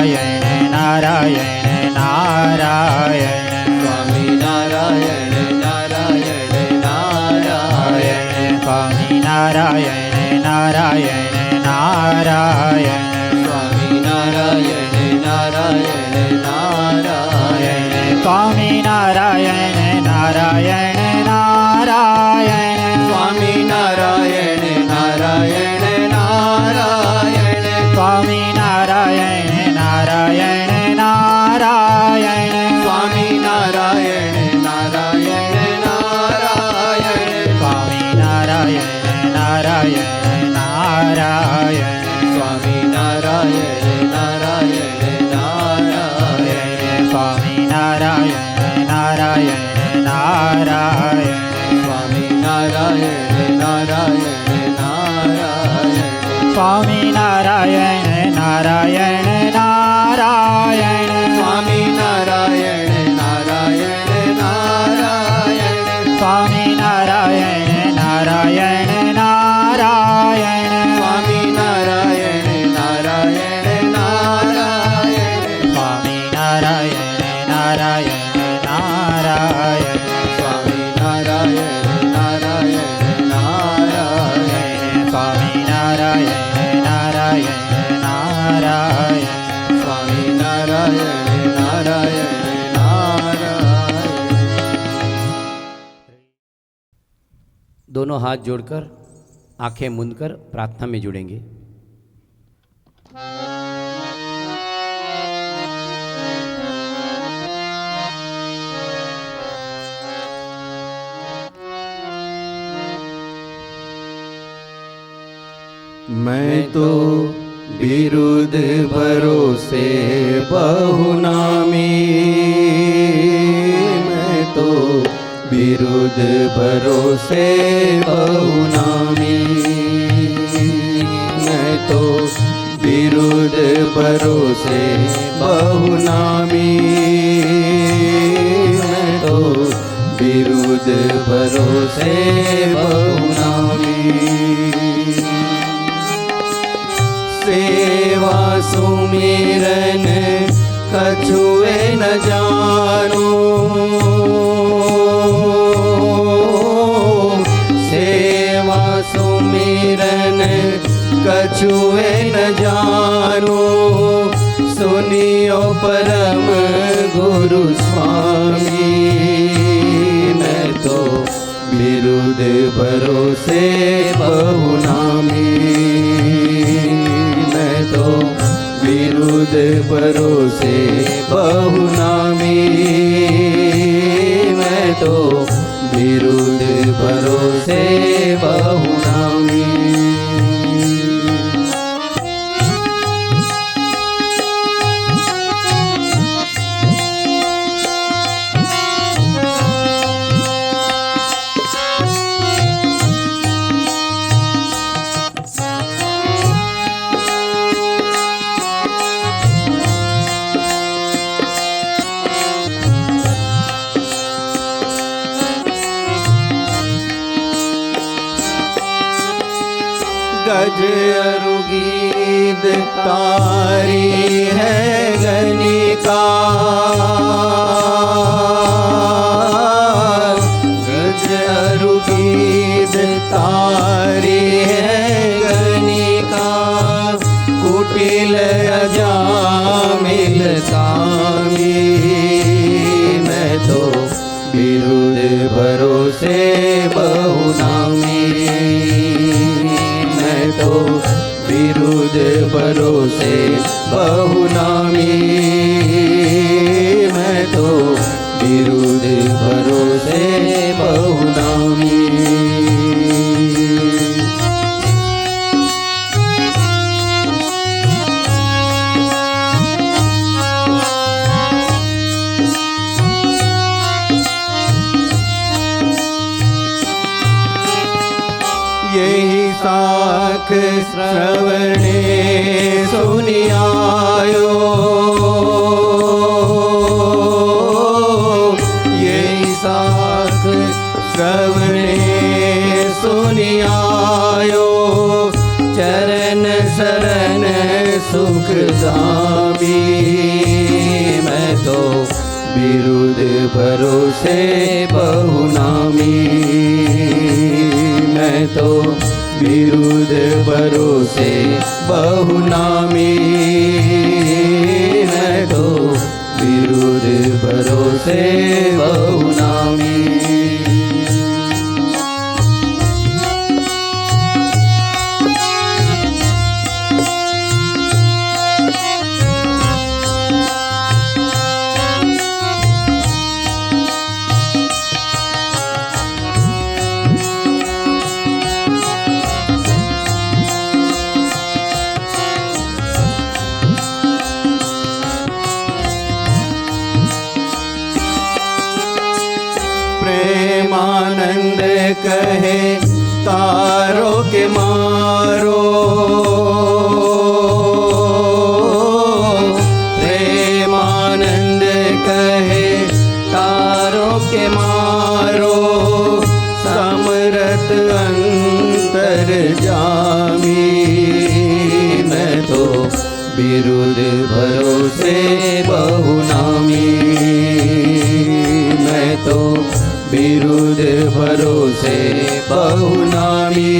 नारायण नारायण नारायण स्वामी नारायण नारायण नारायण स्वामी नारायण नारायण नारायण स्वामी नारायण नारायण नारायण स्वामी नारायण नारायण नारायण स्वामी नारायण नारायण नारायण स्वामी नारायण नारायण नारायण स्वामी नारायण नारायण नारायण स्वामी नारायण नारायण नारायण स्वामी नारायण नारायण नारायण स्वामी नारायण नारायण नारायण स्वामी नारायण नारायण नारायण स्वामी नारायण नारायण नारायण स्वामी नारायण नारायण नारायण स्वामी नारायण नारायण नारायण स्वामी नारायण नारायण नारायण स्वामी नारायण नारायण नारायण स्वामी नारायण नारायण नारायण स्वामी नारायण नारायण नारायण स्वामी नारायण नारायण नारायण। दोनों हाथ जोड़कर आंखें मूंदकर प्रार्थना में जुड़ेंगे। मैं तो बिरुद भरोसे बहुनामी, मैं तो बिरुद भरोसे बहुनामी, मैं तो बिरुद भरोसे बहुनामी, मैं तो बिरुद भरोसे बहुनामी। सेवा सुमिरन कछुए न जानो, सेवा सुमिरन कछुए न जानो, सुनियो परम गुरु स्वामी, मैं तो बिरुद भरोसे बहुनामी, मैं तो बिरुद भरोसे बहुनामी, मैं तो बिरुद भरोसे बहुनामी। गज अरुगीद तारी है गनिका, गज अरुगीद तारी है गनिका, कुटिल अजामिल कामी, मैं तो बिरुद भरोसे बहुनामी, मैं तो बिरुद भरोसे बहुनामी, मैं तो बिरुद भरोसे बहुनामी। यही साख श्रवणे सुनियायो, यही साख श्रवणे सुनियायो, चरण शरण सुख धामी मैं तो बिरुद भरोसे बहुनामी मैं तो बिरुद भरोसे बहुनामी मैं तो बिरुद भरोसे बहुनामी। प्रेमानंद कहे तारो के मारो प्रेमानंद कहे तारो के मारो समरत अंतर जामी मैं तो बिरुद भरोसे बहुनामी मैं तो बिरुद भरोसे बहुनामी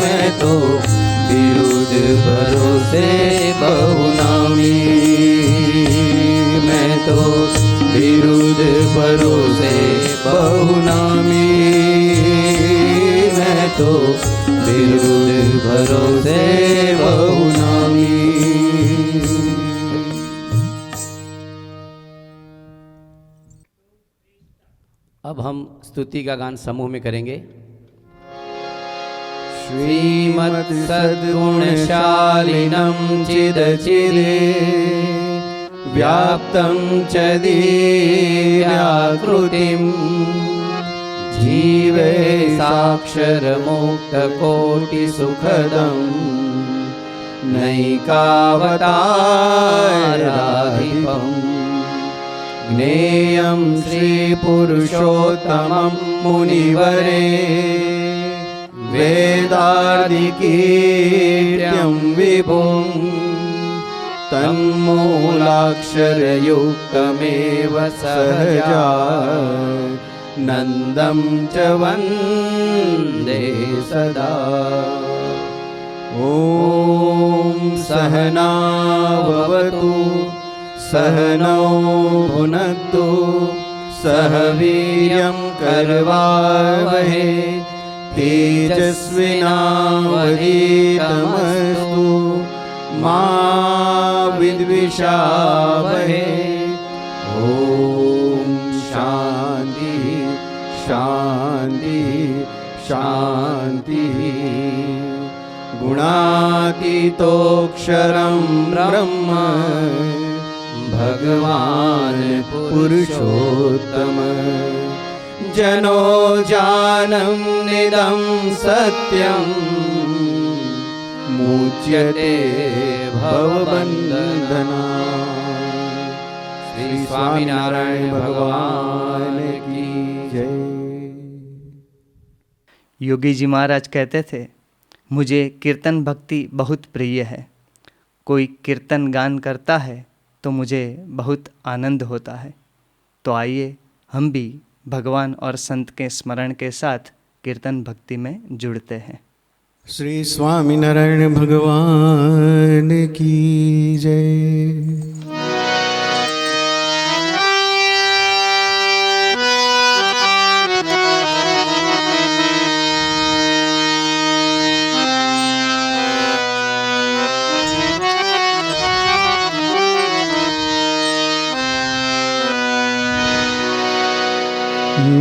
मैं तो बिरुद भरोसे बहुनामी मैं तो बिरुद भरोसे बहुनामी मैं तो बिरुद भरोसे बहुनामी। अब हम स्तुति का गान समूह में करेंगे। श्रीमत् सद्गुणशालिनं चिदचिदे व्याप्तं च दिव्याकृतिं जीवे साक्षरमुक्तकोटिसुखदं नैकावताराधिपम् ज्ञेयं श्रीपुरुषोत्तमं मुनिवरे वेदादिकीर्त्यं विभुं तन्मूलाक्षरयुक्तमेव सहजा नन्दं च वन्दे सदा। ॐ सहना भवतु सहनौ भुनक्तु सह वीर्यं करवावहै तेजस्विनावधीतमस्तु मा विद्विषावहै। ॐ शान्ति शान्ति शान्तिः। गुणातीतोऽक्षरं ब्रह्म भगवान् पुरुषोत्तम जनो जानं निदं सत्यं मुच्यते भवबन्धना। श्री स्वामीनारायण भगवान की जय। योगी जी महाराज कहते थे, मुझे कीर्तन भक्ति बहुत प्रिय है। कोई कीर्तन गान करता है तो मुझे बहुत आनंद होता है। तो आइए हम भी भगवान और संत के स्मरण के साथ कीर्तन भक्ति में जुड़ते हैं। श्री स्वामीनारायण भगवान की जय।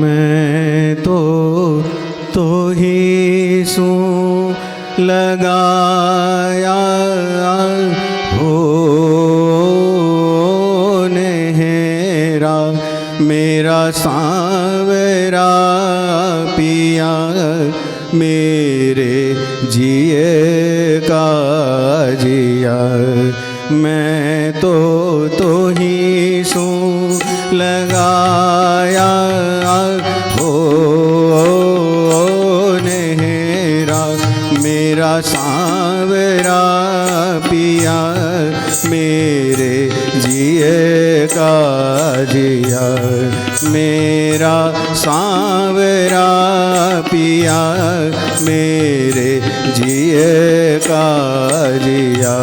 मैं तो ही सू लगाया हो नेहरा मेरा सांवरा पिया मेरे जिए का जिया। मैं तो ही सू लगाया हो नेहरा मेरा सांवरा पिया पिया मेरे जिए का जिया मेरा सांवरा पिया मेरे जिए का जिया।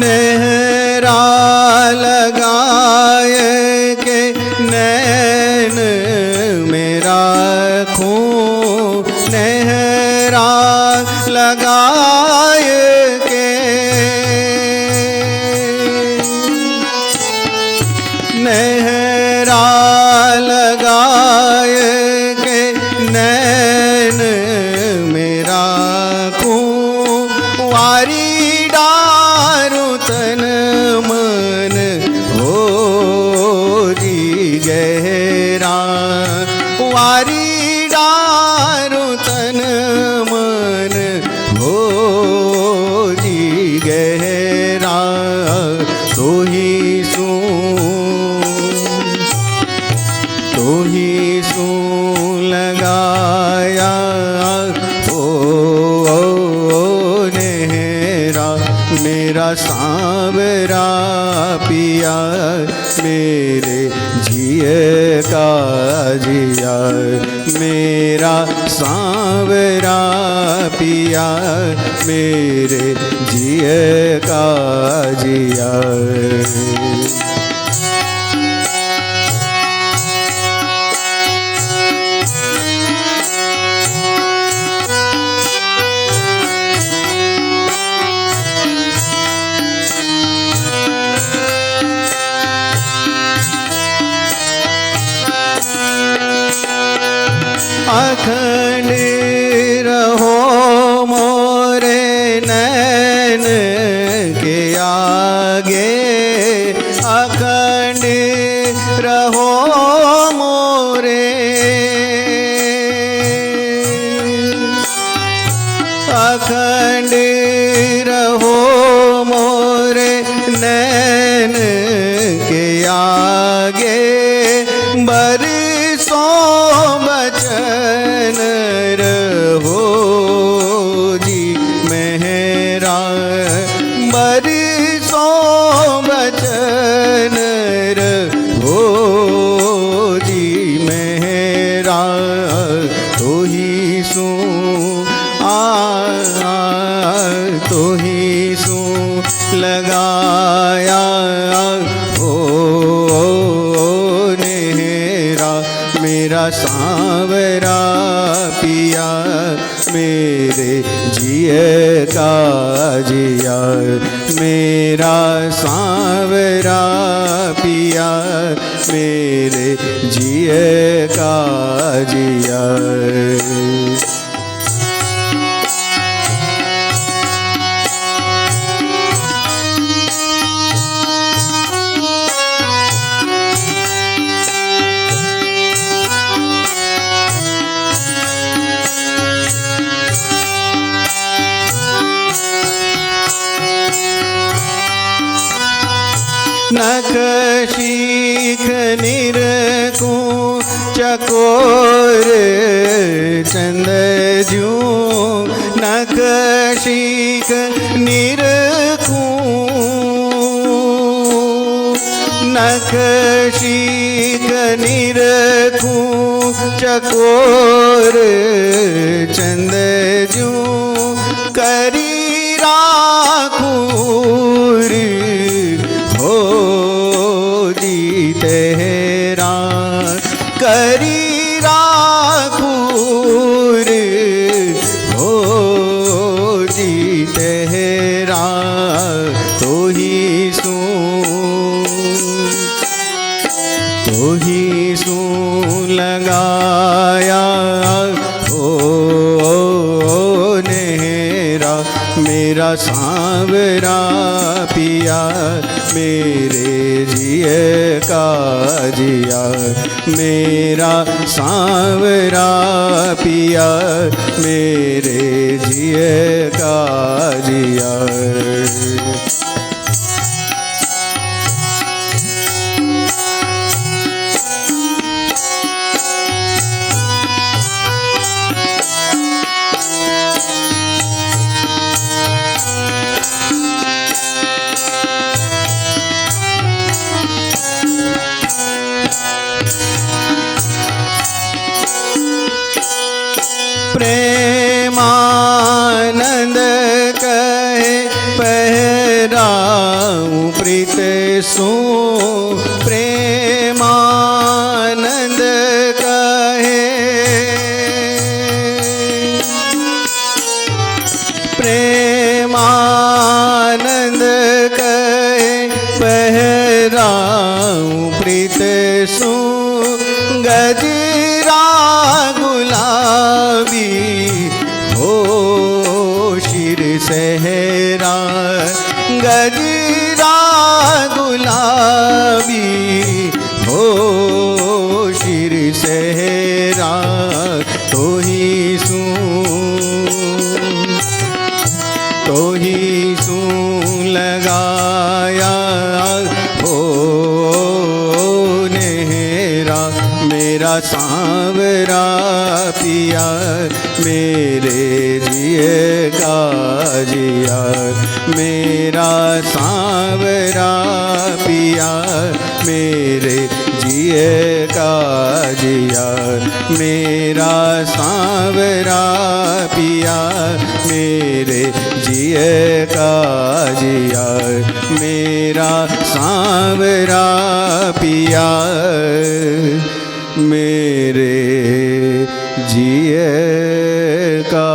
नेहरा लगाए के नैन मेरा खून नेहरा लगाए के नेहरा लगाए के नैन मेरा खून वारी तन मन हो जी गहरा वारी डारो तन मन हो जी गहरा तो ही सुन लगाया मेरा सांवरा पिया मेरे जिए का जिया मेरा सांवरा पिया मेरे जिए का जिया। अखंड रहो मोरे नैन के आगे अखंड रहो मोरे अखंड रहो मोरे नैन के आगे बरसों बचन रहो जी मेहरा बरसों बचन रहो जी मेहरा तो ही सुन लगाया मेरा सांवरा पिया मेरे जिए का जिया मेरा सांवरा पिया मेरे जिए का जिया। नख शीख निरकू चकोर चंद जू नख शीख निरकू नख शीख निरकू चकोर चंद जू करी राखूर हो जी तेरा करी राखूर हो जी तेरा तो ही सुन लगाया हो नेहरा मेरा सांवरा पिया मेरे जिए का जिया मेरा सांवरा पिया मेरे जिए का जिया। प्रेमानंद कहे पहराऊं प्रीत सो। प्रेमानंद कहे प्रेमानंद कहे पहराऊं प्रीत सो। गजरा गुलाबी हो शिर सहरा। गजरा गुलाबी हो शिर सहरा। तो ही सूं लगाया हो नेहरा। मेरा सांवरा पिया मेरे जिए का जिया। मेरा सांवरा पिया मेरे जिए का जिया। मेरा सांवरा पिया मेरे जिए का जिया। मेरा सांवरा पिया मेरे जिए का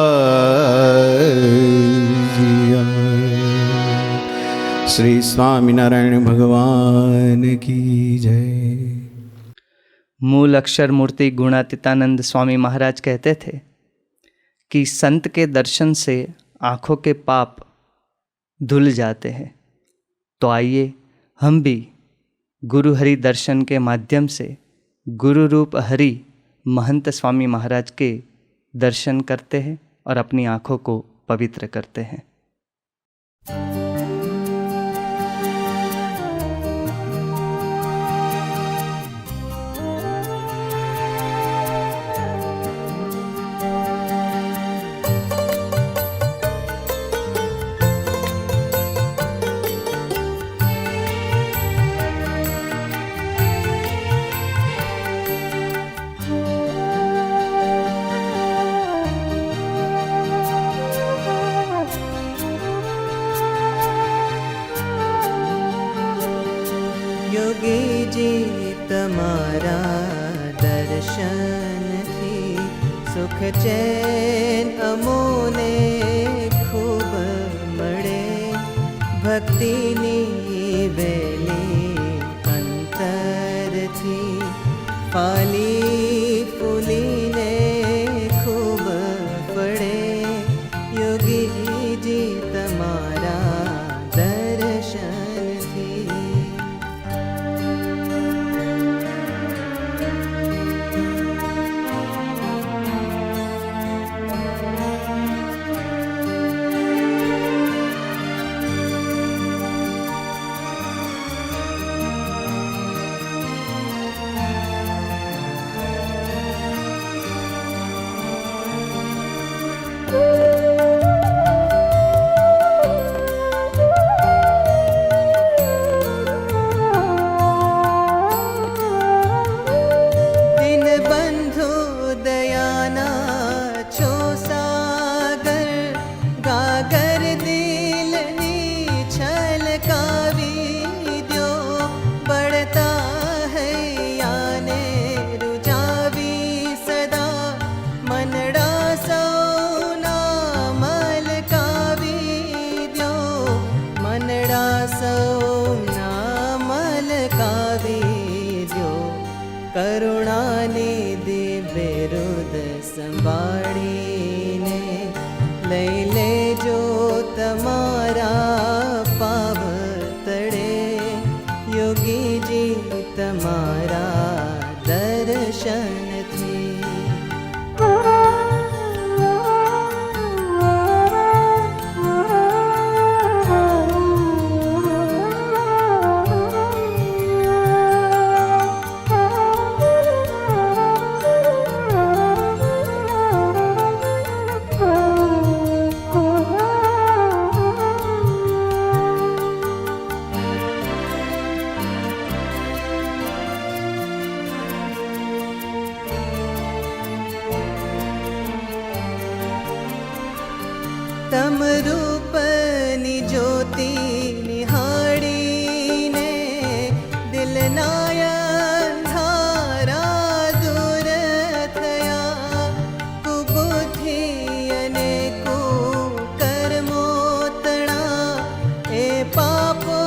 जिया। श्री स्वामीनारायण भगवान की जय। मूल अक्षर मूर्ति गुणातीतानंद स्वामी महाराज कहते थे कि संत के दर्शन से आँखों के पाप धुल जाते हैं। तो आइए हम भी गुरु हरि दर्शन के माध्यम से गुरु रूप हरि महंत स्वामी महाराज के दर्शन करते हैं और अपनी आँखों को पवित्र करते हैं। योगी जी तमारा दर्शन थी। सुख चैन अमोने खूब मड़े। भक्ति नी बेली अंतर थी। पाली फूली ने खूब पड़े। योगी जी तमारा दर्शन थी। करुणानिधि बिरुद संभाळीने लई लेजो तमारा पाव तड़े। योगी जी तमारा दर દર્શનથી. તમ રૂપની જ્યોતિ નિહાળીને દિલના અંધારા દૂર થયા. કુબુદ્ધિ અને કુકર્મો તણા એ પાપો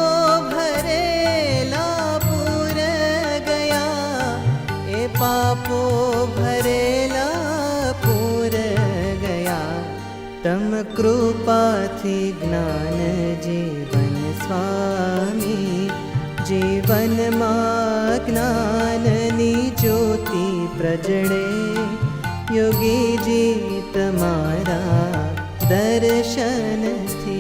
ભરેલા પૂર ગયા. એ પાપો ભરેલા પૂર ગયા. તમ કૃપાથી જ્ઞાન જીવન સ્વામી, જીવનમાં જ્ઞાનની જ્યોતિ પ્રજળે. યોગીજી તમારા દર્શનથી.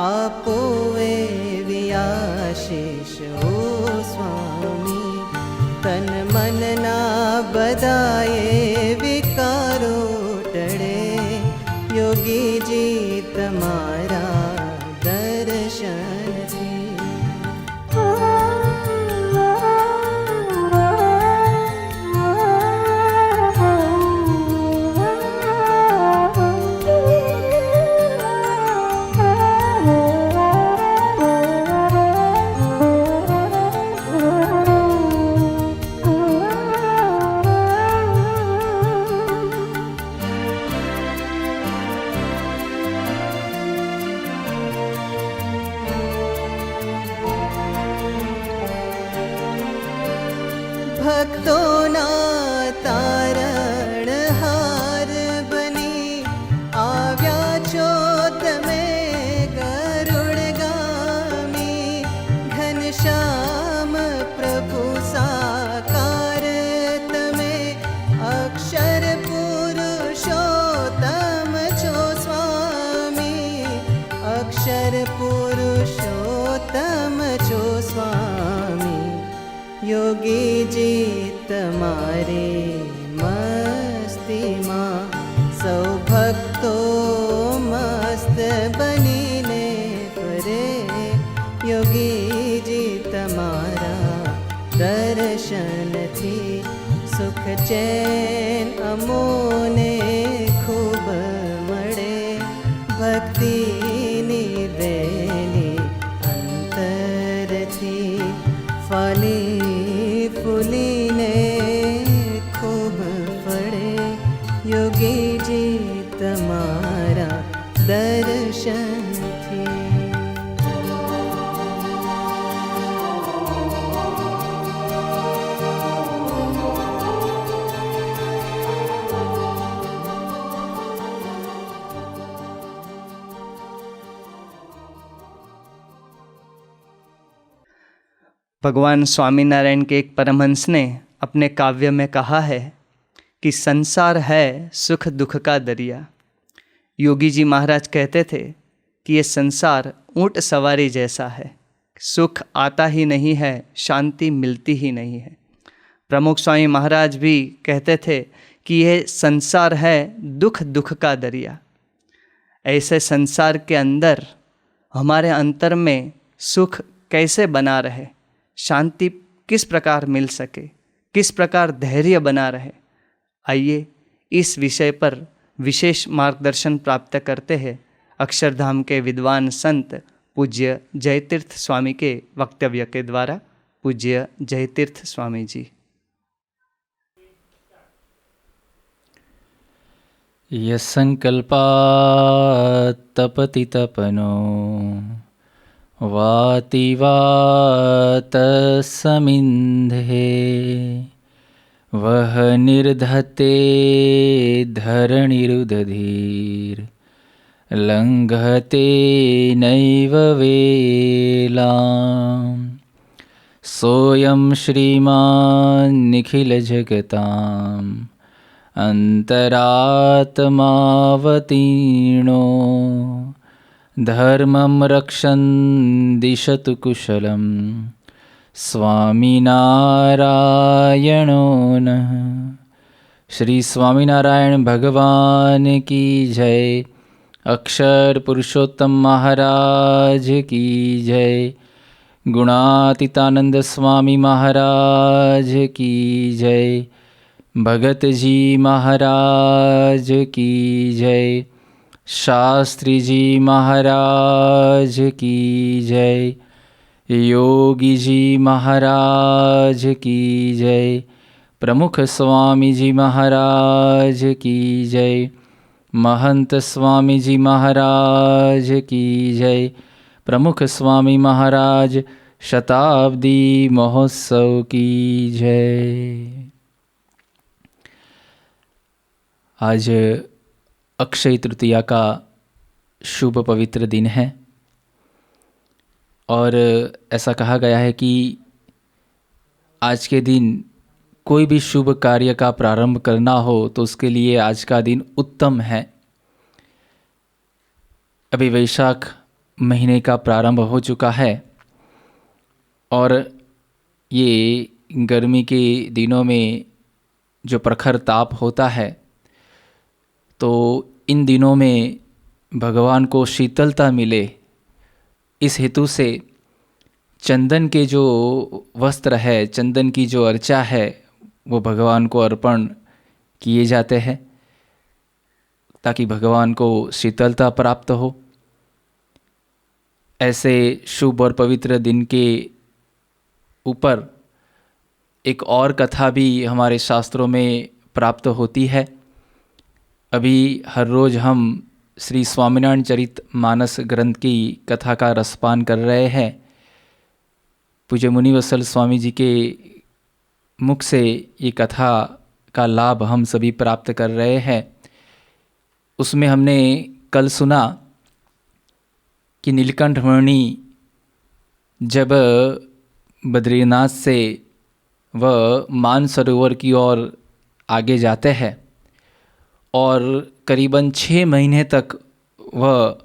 આપો એવી આશીષ ઓ સ્વામી. તન મનના બધાએ વિકારો ટળે. યોગીજી તમારા દર્શનથી. ભક્તોના તારણહાર બની આવ્યા છો તમે ગરુડગામી. ઘનશ્યામ પ્રભુ સાકાર તમે અક્ષર પુરુષોત્તમ છો સ્વામી. અક્ષર પુરુષોત્તમ છો સ્વામી. યોગીજી તમારે મસ્તીમાં સૌ ભક્તો મસ્ત બનીને ફરે. યોગીજી તમારા દર્શનથી સુખ ચેન અમોને ખૂબ મળે. ભક્તિની વેલી અંતરથી ફલી ફૂલીને ખૂબ ફળે. યોગીજી તમારા દર્શનથી. भगवान स्वामीनारायण के एक परमहंस ने अपने काव्य में कहा है कि संसार है सुख दुख का दरिया। योगी जी महाराज कहते थे कि ये संसार ऊँट सवारी जैसा है, सुख आता ही नहीं है, शांति मिलती ही नहीं है। प्रमुख स्वामी महाराज भी कहते थे कि यह संसार है दुख दुख का दरिया। ऐसे संसार के अंदर हमारे अंतर में सुख कैसे बना रहे, शांति किस प्रकार मिल सके, किस प्रकार धैर्य बना रहे, आइए इस विषय पर विशेष मार्गदर्शन प्राप्त करते हैं अक्षरधाम के विद्वान संत पूज्य जयतीर्थ स्वामी के वक्तव्य के द्वारा। पूज्य जयतीर्थ स्वामी जी। यत्संकल्पा तपति तपनो वाति वात समिन्धे वह निर्धते धरणिरुदधीर लंघते नैव वेलाम् सोऽयं श्रीमान् निखिल जगताम् अन्तरात्मावतीर्णो धर्मं रक्षन् दिशतु कुशलं स्वामीनारायणो नः। श्री स्वामीनारायण भगवान की जय। अक्षर पुरुषोत्तम महाराज की जय। गुणातीतानंद स्वामी महाराज की जय। भगत जी महाराज की जय। शास्त्री जी महाराज की जय। योगी जी महाराज की जय। प्रमुख स्वामी जी महाराज की जय। महंत स्वामी जी महाराज की जय। प्रमुख स्वामी महाराज शताब्दी महोत्सव की जय। आज अक्षय तृतीया का शुभ पवित्र दिन है और ऐसा कहा गया है कि आज के दिन कोई भी शुभ कार्य का प्रारंभ करना हो तो उसके लिए आज का दिन उत्तम है। अभी वैशाख महीने का प्रारंभ हो चुका है और ये गर्मी के दिनों में जो प्रखर ताप होता है तो इन दिनों में भगवान को शीतलता मिले, इस हेतु से चंदन के जो वस्त्र है, चंदन की जो अर्चा है वो भगवान को अर्पण किए जाते हैं ताकि भगवान को शीतलता प्राप्त हो। ऐसे शुभ और पवित्र दिन के ऊपर एक और कथा भी हमारे शास्त्रों में प्राप्त होती है। अभी हर रोज़ हम श्री स्वामीनारायण चरित मानस ग्रंथ की कथा का रसपान कर रहे हैं। पूज्य मुनिवत्सल स्वामी जी के मुख से ये कथा का लाभ हम सभी प्राप्त कर रहे हैं। उसमें हमने कल सुना कि नीलकंठ मणि जब बद्रीनाथ से वह मानसरोवर की ओर आगे जाते हैं और करीबन 6 महीने तक वह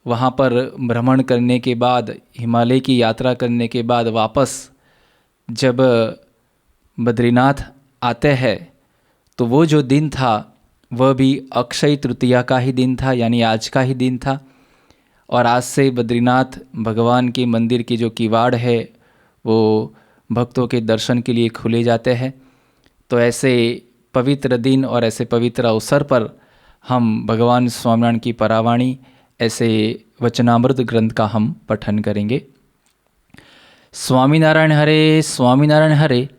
वहाँ पर भ्रमण करने के बाद, हिमालय की यात्रा करने के बाद वापस जब बद्रीनाथ आते हैं तो वो जो दिन था वह भी अक्षय तृतीया का ही दिन था, यानी आज का ही दिन था। और आज से बद्रीनाथ भगवान के मंदिर के जो किवाड़ है वो भक्तों के दर्शन के लिए खुले जाते हैं। तो ऐसे पवित्र दिन और ऐसे पवित्र अवसर पर हम भगवान स्वामीनारायण की परावाणी ऐसे वचनामृत ग्रंथ का हम पठन करेंगे। स्वामीनारायण हरे, स्वामीनारायण हरे।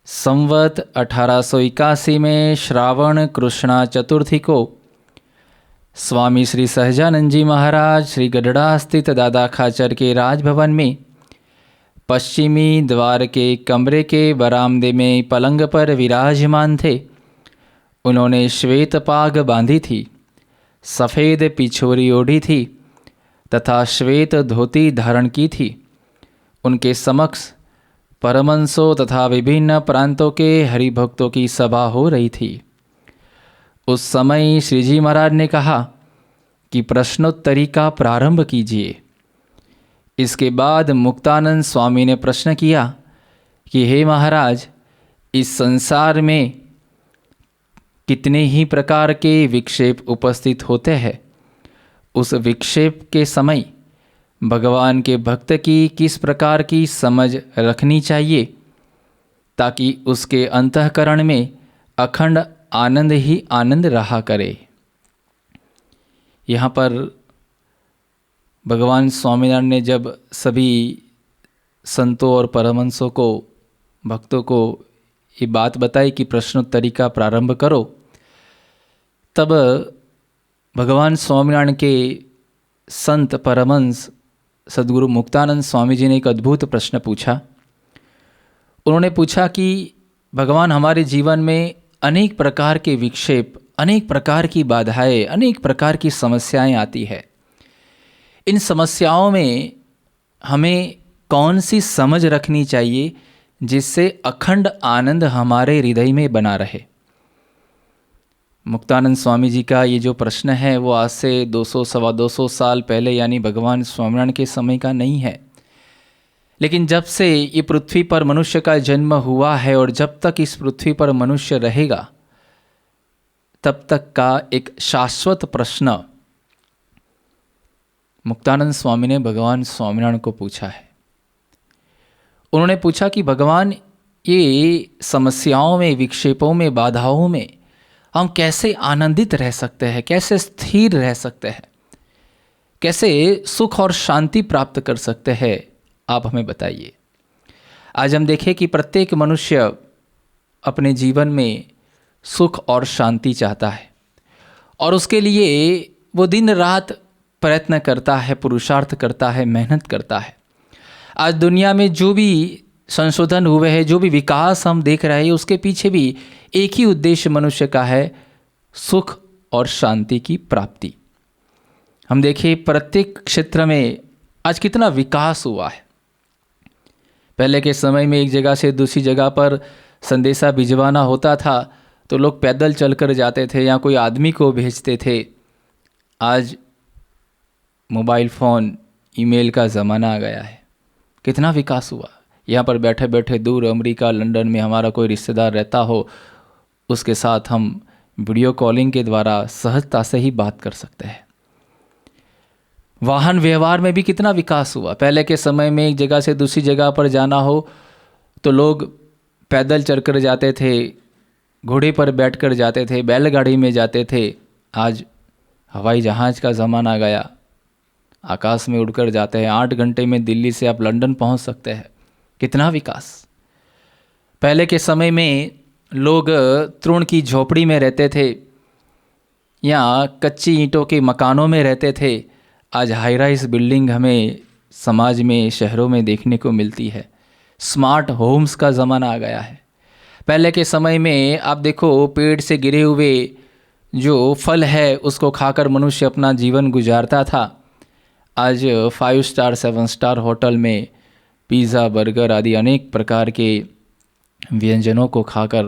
संवत 1881 में श्रावण कृष्णा चतुर्थी को स्वामी श्री सहजानंद जी महाराज श्री गढ़ड़ा स्थित दादा खाचर के राजभवन में पश्चिमी द्वार के कमरे के बरामदे में पलंग पर विराजमान थे। उन्होंने श्वेत पाग बांधी थी, सफ़ेद पिछोरी ओढ़ी थी तथा श्वेत धोती धारण की थी। उनके समक्ष परमहंसों तथा विभिन्न प्रांतों के हरिभक्तों की सभा हो रही थी। उस समय श्री जी महाराज ने कहा कि प्रश्नोत्तरी का प्रारंभ कीजिए। इसके बाद मुक्तानंद स्वामी ने प्रश्न किया कि हे महाराज, इस संसार में कितने ही प्रकार के विक्षेप उपस्थित होते हैं। उस विक्षेप के समय भगवान के भक्त की किस प्रकार की समझ रखनी चाहिए ताकि उसके अंतःकरण में अखंड आनंद ही आनंद रहा करे। यहाँ पर भगवान स्वामीनारायण ने जब सभी संतों और परमहंसों को, भक्तों को ये बात बताई कि प्रश्नोत्तरी का प्रारंभ करो, तब भगवान स्वामीनारायण के संत परमहंस सद्गुरु मुक्तानंद स्वामी जी ने एक अद्भुत प्रश्न पूछा। उन्होंने पूछा कि भगवान, हमारे जीवन में अनेक प्रकार के विक्षेप, अनेक प्रकार की बाधाएं, अनेक प्रकार की समस्याएं आती है। इन समस्याओं में हमें कौन सी समझ रखनी चाहिए जिससे अखंड आनंद हमारे हृदय में बना रहे। मुक्तानंद स्वामी जी का ये जो प्रश्न है वो आज से 200 सवा 200 साल पहले यानी भगवान स्वामीनारायण के समय का नहीं है, लेकिन जब से ये पृथ्वी पर मनुष्य का जन्म हुआ है और जब तक इस पृथ्वी पर मनुष्य रहेगा तब तक का एक शाश्वत प्रश्न मुक्तानंद स्वामी ने भगवान स्वामीनारायण को पूछा है। उन्होंने पूछा कि भगवान, ये समस्याओं में, विक्षेपों में, बाधाओं में हम कैसे आनंदित रह सकते हैं, कैसे स्थिर रह सकते हैं, कैसे सुख और शांति प्राप्त कर सकते हैं, आप हमें बताइए। आज हम देखें कि प्रत्येक मनुष्य अपने जीवन में सुख और शांति चाहता है और उसके लिए वो दिन रात प्रयत्न करता है, पुरुषार्थ करता है, मेहनत करता है। आज दुनिया में जो भी संशोधन हुए हैं, जो भी विकास हम देख रहे हैं, उसके पीछे भी एक ही उद्देश्य मनुष्य का है, सुख और शांति की प्राप्ति। हम देखें प्रत्येक क्षेत्र में आज कितना विकास हुआ है। पहले के समय में एक जगह से दूसरी जगह पर संदेशा भिजवाना होता था तो लोग पैदल चलकर जाते थे या कोई आदमी को भेजते थे। आज मोबाइल फ़ोन, ईमेल का ज़माना आ गया है। कितना विकास हुआ। यहाँ पर बैठे बैठे दूर अमेरिका, लंदन में हमारा कोई रिश्तेदार रहता हो, उसके साथ हम वीडियो कॉलिंग के द्वारा सहजता से ही बात कर सकते हैं। वाहन व्यवहार में भी कितना विकास हुआ। पहले के समय में एक जगह से दूसरी जगह पर जाना हो तो लोग पैदल चलकर जाते थे, घोड़े पर बैठकर जाते थे, बैलगाड़ी में जाते थे। आज हवाई जहाज़ का ज़माना आ गया, आकाश में उड़कर जाते हैं। 8 घंटे में दिल्ली से आप लंदन पहुंच सकते हैं। कितना विकास। पहले के समय में लोग तृण की झोपड़ी में रहते थे या कच्ची ईंटों के मकानों में रहते थे। आज हाई राइज बिल्डिंग हमें समाज में, शहरों में देखने को मिलती है। स्मार्ट होम्स का ज़माना आ गया है। पहले के समय में आप देखो, पेड़ से गिरे हुए जो फल है उसको खाकर मनुष्य अपना जीवन गुजारता था। आज 5 स्टार 7 स्टार होटल में पिज़्ज़ा, बर्गर आदि अनेक प्रकार के व्यंजनों को खाकर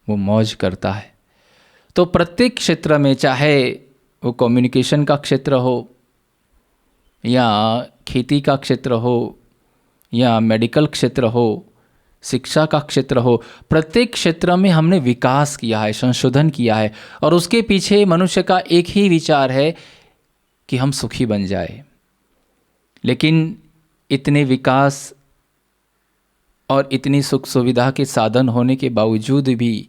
वो मौज करता है। तो प्रत्येक क्षेत्र में, चाहे वो कम्युनिकेशन का क्षेत्र हो या खेती का क्षेत्र हो या मेडिकल क्षेत्र हो, शिक्षा का क्षेत्र हो, प्रत्येक क्षेत्र में हमने विकास किया है, संशोधन किया है। और उसके पीछे मनुष्य का एक ही विचार है कि हम सुखी बन जाए। लेकिन इतने विकास और इतनी सुख सुविधा के साधन होने के बावजूद भी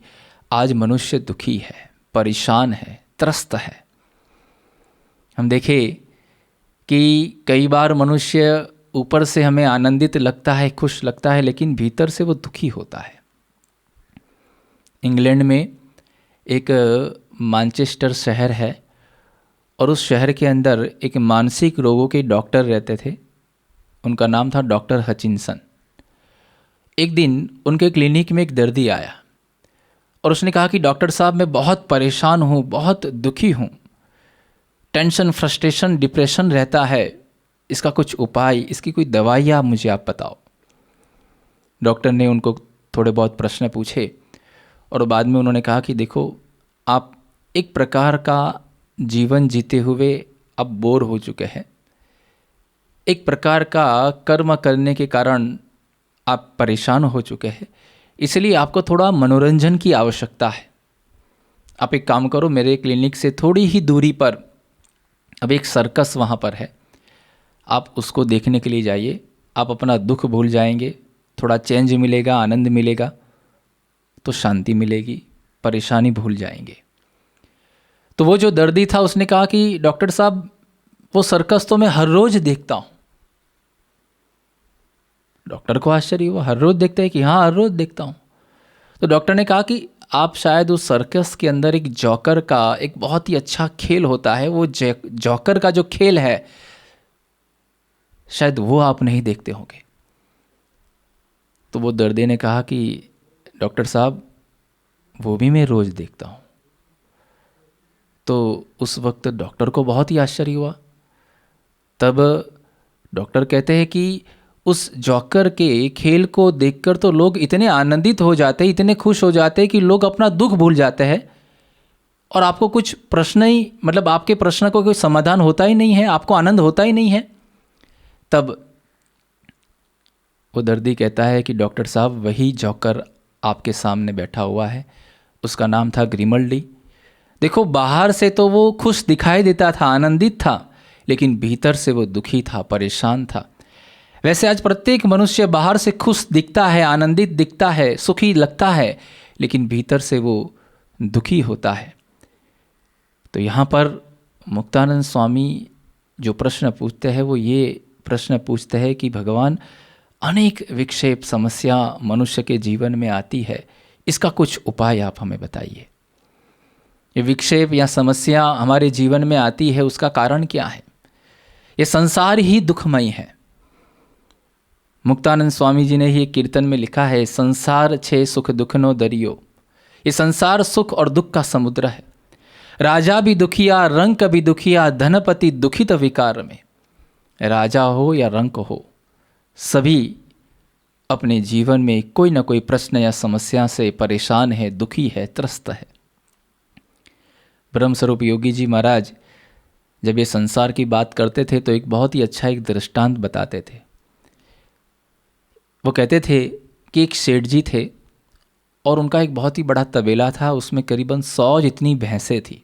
आज मनुष्य दुखी है, परेशान है, त्रस्त है। हम देखें कि कई बार मनुष्य ऊपर से हमें आनंदित लगता है, खुश लगता है, लेकिन भीतर से वो दुखी होता है। इंग्लैंड में एक मैनचेस्टर शहर है और उस शहर के अंदर एक मानसिक रोगों के डॉक्टर रहते थे। उनका नाम था डॉक्टर हचिनसन। एक दिन उनके क्लिनिक में एक दर्दी आया और उसने कहा कि डॉक्टर साहब, मैं बहुत परेशान हूँ, बहुत दुखी हूँ, टेंशन, फ्रस्ट्रेशन, डिप्रेशन रहता है, इसका कुछ उपाय, इसकी कोई दवाइयाँ मुझे आप बताओ। डॉक्टर ने उनको थोड़े बहुत प्रश्न पूछे और बाद में उन्होंने कहा कि देखो, आप एक प्रकार का जीवन जीते हुए अब बोर हो चुके हैं। एक प्रकार का कर्म करने के कारण आप परेशान हो चुके हैं, इसलिए आपको थोड़ा मनोरंजन की आवश्यकता है। आप एक काम करो, मेरे क्लिनिक से थोड़ी ही दूरी पर अब एक सर्कस वहाँ पर है, आप उसको देखने के लिए जाइए। आप अपना दुख भूल जाएंगे, थोड़ा चेंज मिलेगा, आनंद मिलेगा, तो शांति मिलेगी, परेशानी भूल जाएंगे। तो वो जो दर्दी था उसने कहा कि डॉक्टर साहब वो सर्कस तो मैं हर रोज देखता हूँ। डॉक्टर को आश्चर्य हुआ, हर रोज देखते हैं कि हाँ हर रोज देखता हूँ। तो डॉक्टर ने कहा कि आप शायद उस सर्कस के अंदर एक जॉकर का एक बहुत ही अच्छा खेल होता है, वो जॉकर का जो खेल है शायद वो आप नहीं देखते होंगे। तो वो दर्दी ने कहा कि डॉक्टर साहब वो भी मैं रोज़ देखता हूँ। तो उस वक्त डॉक्टर को बहुत ही आश्चर्य हुआ। तब डॉक्टर कहते हैं कि उस जॉकर के खेल को देखकर तो लोग इतने आनंदित हो जाते हैं, इतने खुश हो जाते हैं कि लोग अपना दुख भूल जाते हैं और आपको कुछ प्रश्न ही, मतलब आपके प्रश्न को कोई समाधान होता ही नहीं है, आपको आनंद होता ही नहीं है। तब वो दर्दी कहता है कि डॉक्टर साहब वही जॉकर आपके सामने बैठा हुआ है, उसका नाम था ग्रिमल्डी। देखो बाहर से तो वो खुश दिखाई देता था, आनंदित था, लेकिन भीतर से वो दुखी था, परेशान था। वैसे आज प्रत्येक मनुष्य बाहर से खुश दिखता है, आनंदित दिखता है, सुखी लगता है, लेकिन भीतर से वो दुखी होता है। तो यहाँ पर मुक्तानंद स्वामी जो प्रश्न पूछते हैं वो ये प्रश्न पूछते हैं कि भगवान अनेक विक्षेप समस्या मनुष्य के जीवन में आती है, इसका कुछ उपाय आप हमें बताइए। ये विक्षेप या समस्या हमारे जीवन में आती है, उसका कारण क्या है? ये संसार ही दुखमय है। मुक्तानंद स्वामी जी ने ही एक कीर्तन में लिखा है, संसार छे सुख दुख नो दरियो। ये संसार सुख और दुख का समुद्र है। राजा भी दुखिया, रंक भी दुखिया, धनपति दुखित विकार में। राजा हो या रंक हो, सभी अपने जीवन में कोई ना कोई प्रश्न या समस्या से परेशान है, दुखी है, त्रस्त है। ब्रह्मस्वरूप योगी जी महाराज जब ये संसार की बात करते थे तो एक बहुत ही अच्छा एक दृष्टांत बताते थे। वो कहते थे कि एक सेठ जी थे और उनका एक बहुत ही बड़ा तबेला था, उसमें करीबन 100 जितनी भैंसें थी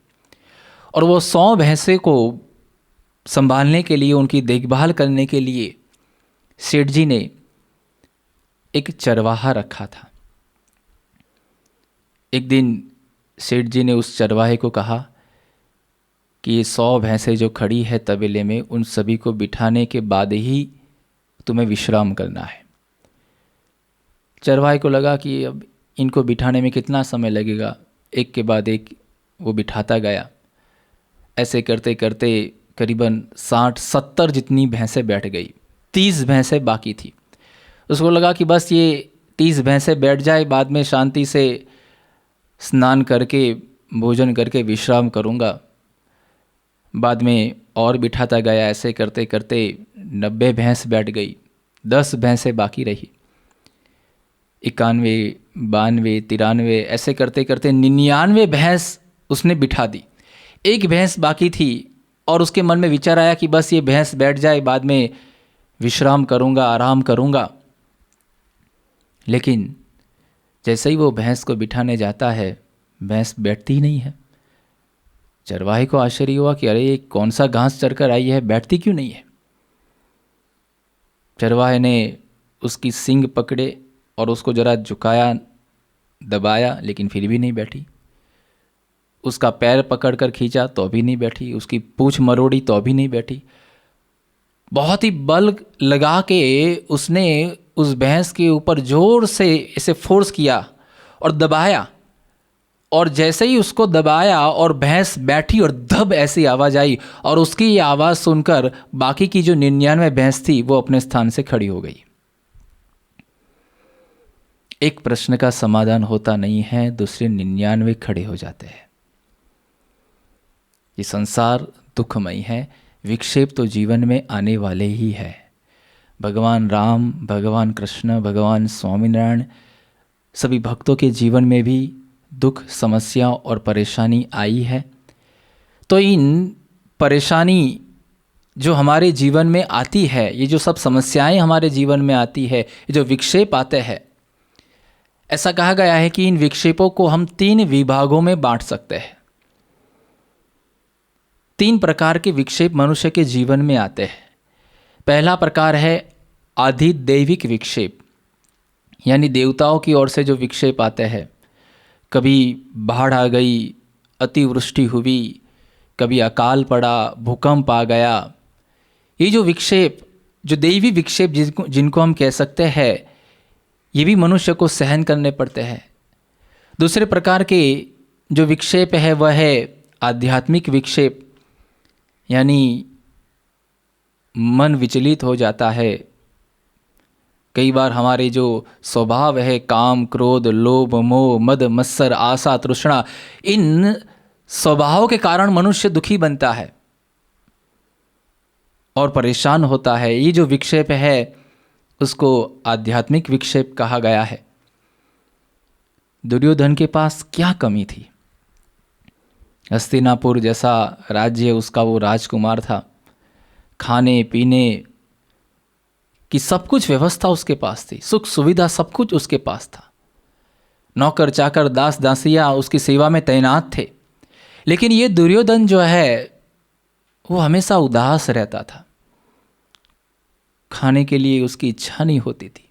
और वो 100 भैंसें को संभालने के लिए, उनकी देखभाल करने के लिए सेठ जी ने एक चरवाहा रखा था। एक दिन सेठ जी ने उस चरवाहे को कहा कि ये 100 भैंसें जो खड़ी है तबेले में, उन सभी को बिठाने के बाद ही तुम्हें विश्राम करना है। चरवाहे को लगा कि अब इनको बिठाने में कितना समय लगेगा, एक के बाद एक वो बिठाता गया। ऐसे करते करते करीबन 60-70 जितनी भैंसें बैठ गई, 30 भैंसें बाकी थी। उसको लगा कि बस ये 30 भैंसें बैठ जाए, बाद में शांति से स्नान करके भोजन करके विश्राम करूँगा। बाद में और बिठाता गया। ऐसे करते करते 90 भैंस बैठ गई, 10 भैंसें बाकी रही। 91, 92, 93 ऐसे करते करते 99 भैंस उसने बिठा दी। एक भैंस बाकी थी और उसके मन में विचार आया कि बस ये भैंस बैठ जाए, बाद में विश्राम करूँगा, आराम करूँगा। लेकिन जैसे ही वो भैंस को बिठाने जाता है, भैंस बैठती ही नहीं है। चरवाहे को आश्चर्य हुआ कि अरे ये कौन सा घास चरकर आई है, बैठती क्यों नहीं है। चरवाहे ने उसकी सींग पकड़े और उसको जरा झुकाया, दबाया, लेकिन फिर भी नहीं बैठी। उसका पैर पकड़कर खींचा तो भी नहीं बैठी, उसकी पूंछ मरोड़ी तो भी नहीं बैठी। बहुत ही बल लगा के उसने उस भैंस के ऊपर जोर से इसे फोर्स किया और दबाया, और जैसे ही उसको दबाया और भैंस बैठी और धब ऐसी आवाज़ आई, और उसकी ये आवाज़ सुनकर बाकी की जो 99 भैंस थी वो अपने स्थान से खड़ी हो गई। एक प्रश्न का समाधान होता नहीं है, दूसरे 99 खड़े हो जाते हैं। ये संसार दुखमय है, विक्षेप तो जीवन में आने वाले ही है। भगवान राम, भगवान कृष्ण, भगवान स्वामीनारायण सभी भक्तों के जीवन में भी दुख, समस्या और परेशानी आई है। तो इन परेशानी जो हमारे जीवन में आती है, ये जो सब समस्याएं हमारे जीवन में आती है, ये जो विक्षेप आते हैं, ऐसा कहा गया है कि इन विक्षेपों को हम 3 विभागों में बांट सकते हैं। 3 प्रकार के विक्षेप मनुष्य के जीवन में आते हैं। पहला प्रकार है आधिदैविक विक्षेप, यानी देवताओं की ओर से जो विक्षेप आते हैं। कभी बाढ़ आ गई, अतिवृष्टि हुई, कभी अकाल पड़ा, भूकंप आ गया। ये जो विक्षेप, जो दैवी विक्षेप जिनको हम कह सकते हैं, ये भी मनुष्य को सहन करने पड़ते हैं। दूसरे प्रकार के जो विक्षेप है वह है आध्यात्मिक विक्षेप, यानी मन विचलित हो जाता है। कई बार हमारे जो स्वभाव है, काम, क्रोध, लोभ, मोह, मद, मत्सर, आशा, तृष्णा, इन स्वभाव के कारण मनुष्य दुखी बनता है और परेशान होता है। ये जो विक्षेप है उसको आध्यात्मिक विक्षेप कहा गया है। दुर्योधन के पास क्या कमी थी? हस्तिनापुर जैसा राज्य, उसका वो राजकुमार था, खाने पीने की सब कुछ व्यवस्था उसके पास थी, सुख सुविधा सब कुछ उसके पास था, नौकर चाकर दास दासियां उसकी सेवा में तैनात थे। लेकिन ये दुर्योधन जो है वो हमेशा उदास रहता था, खाने के लिए उसकी इच्छा नहीं होती थी।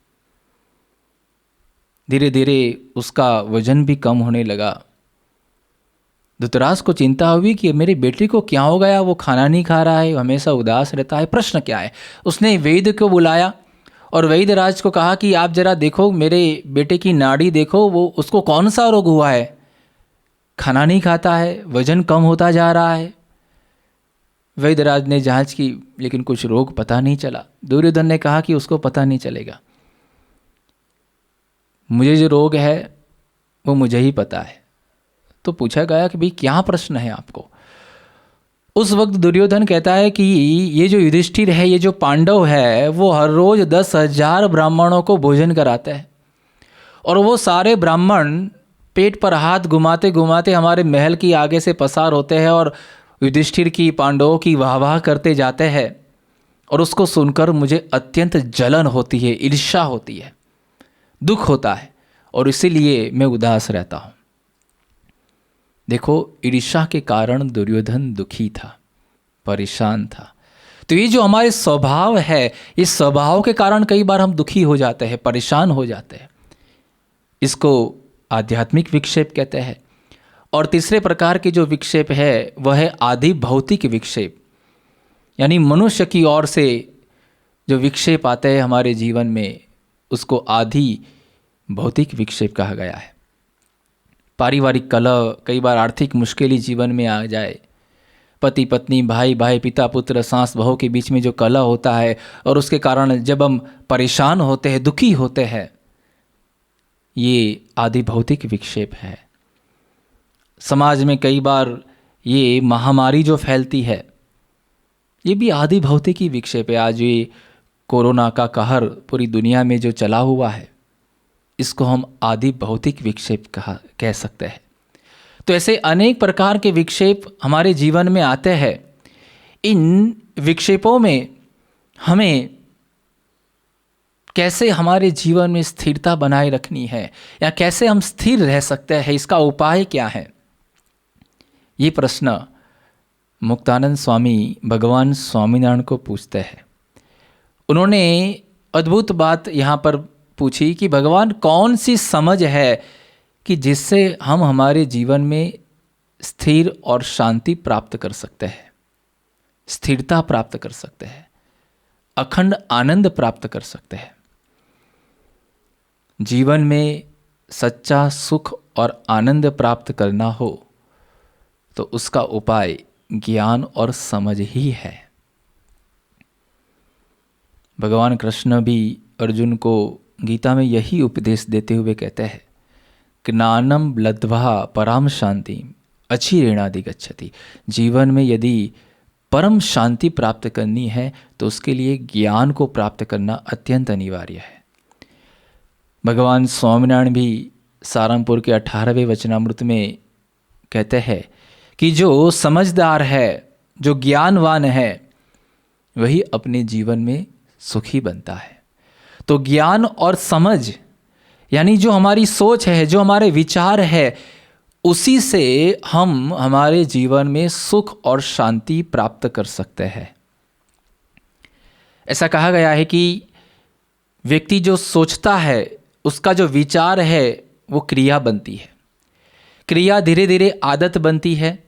धीरे धीरे उसका वजन भी कम होने लगा। धृतराष्ट्र को चिंता हुई कि मेरे बेटे को क्या हो गया, वो खाना नहीं खा रहा है, हमेशा उदास रहता है, प्रश्न क्या है। उसने वैद्य को बुलाया और वैद्य राज को कहा कि आप जरा देखो, मेरे बेटे की नाड़ी देखो, वो उसको कौन सा रोग हुआ है, खाना नहीं खाता है, वजन कम होता जा रहा है। वैद्यराज ने जांच की लेकिन कुछ रोग पता नहीं चला। दुर्योधन ने कहा कि उसको पता नहीं चलेगा, मुझे जो रोग है वो मुझे ही पता है। तो पूछा गया कि भाई क्या प्रश्न है आपको? उस वक्त दुर्योधन कहता है कि ये जो युधिष्ठिर है, ये जो पांडव है, वो हर रोज 10,000 ब्राह्मणों को भोजन कराते हैं और वो सारे ब्राह्मण पेट पर हाथ घुमाते घुमाते हमारे महल की आगे से पसार होते हैं और युधिष्ठिर की, पांडवों की वाह करते जाते हैं। और उसको सुनकर मुझे अत्यंत जलन होती है, ईर्ष्या होती है, दुख होता है और इसीलिए मैं उदास रहता हूँ। देखो, ईर्ष्या के कारण दुर्योधन दुखी था, परेशान था। तो ये जो हमारे स्वभाव है, इस स्वभाव के कारण कई बार हम दुखी हो जाते हैं, परेशान हो जाते हैं। इसको आध्यात्मिक विक्षेप कहते हैं। और तीसरे प्रकार के जो विक्षेप है वह है आदि भौतिक विक्षेप, यानी मनुष्य की ओर से जो विक्षेप आते हैं हमारे जीवन में, उसको आदि भौतिक विक्षेप कहा गया है। पारिवारिक कलह, कई बार आर्थिक मुश्किलें जीवन में आ जाए, पति पत्नी, भाई भाई, पिता पुत्र, सास बहू के बीच में जो कलह होता है और उसके कारण जब हम परेशान होते हैं, दुखी होते हैं, ये आदि भौतिक विक्षेप है। समाज में कई बार ये महामारी जो फैलती है, ये भी आदि भौतिक ही विक्षेप है। आज ये कोरोना का कहर पूरी दुनिया में जो चला हुआ है, इसको हम आदि भौतिक विक्षेप कह सकते हैं। तो ऐसे अनेक प्रकार के विक्षेप हमारे जीवन में आते हैं। इन विक्षेपों में हमें कैसे हमारे जीवन में स्थिरता बनाए रखनी है या कैसे हम स्थिर रह सकते हैं, इसका उपाय क्या है, ये प्रश्न मुक्तानंद स्वामी भगवान स्वामीनारायण को पूछते हैं। उन्होंने अद्भुत बात यहाँ पर पूछी कि भगवान, कौन सी समझ है कि जिससे हम हमारे जीवन में स्थिर और शांति प्राप्त कर सकते हैं, स्थिरता प्राप्त कर सकते हैं, अखंड आनंद प्राप्त कर सकते हैं। जीवन में सच्चा सुख और आनंद प्राप्त करना हो तो उसका उपाय ज्ञान और समझ ही है। भगवान कृष्ण भी अर्जुन को गीता में यही उपदेश देते हुए कहते हैं, ज्ञानम लब्ध्वा पराम शांति अचिरेणाधिगच्छति। जीवन में यदि परम शांति प्राप्त करनी है तो उसके लिए ज्ञान को प्राप्त करना अत्यंत अनिवार्य है। भगवान स्वामीनारायण भी सारंगपुर के 18वें वचनामृत में कहते हैं कि जो समझदार है, जो ज्ञानवान है, वही अपने जीवन में सुखी बनता है। तो ज्ञान और समझ यानी जो हमारी सोच है, जो हमारे विचार है, उसी से हम हमारे जीवन में सुख और शांति प्राप्त कर सकते हैं। ऐसा कहा गया है कि व्यक्ति जो सोचता है उसका जो विचार है वो क्रिया बनती है, क्रिया धीरे धीरे आदत बनती है,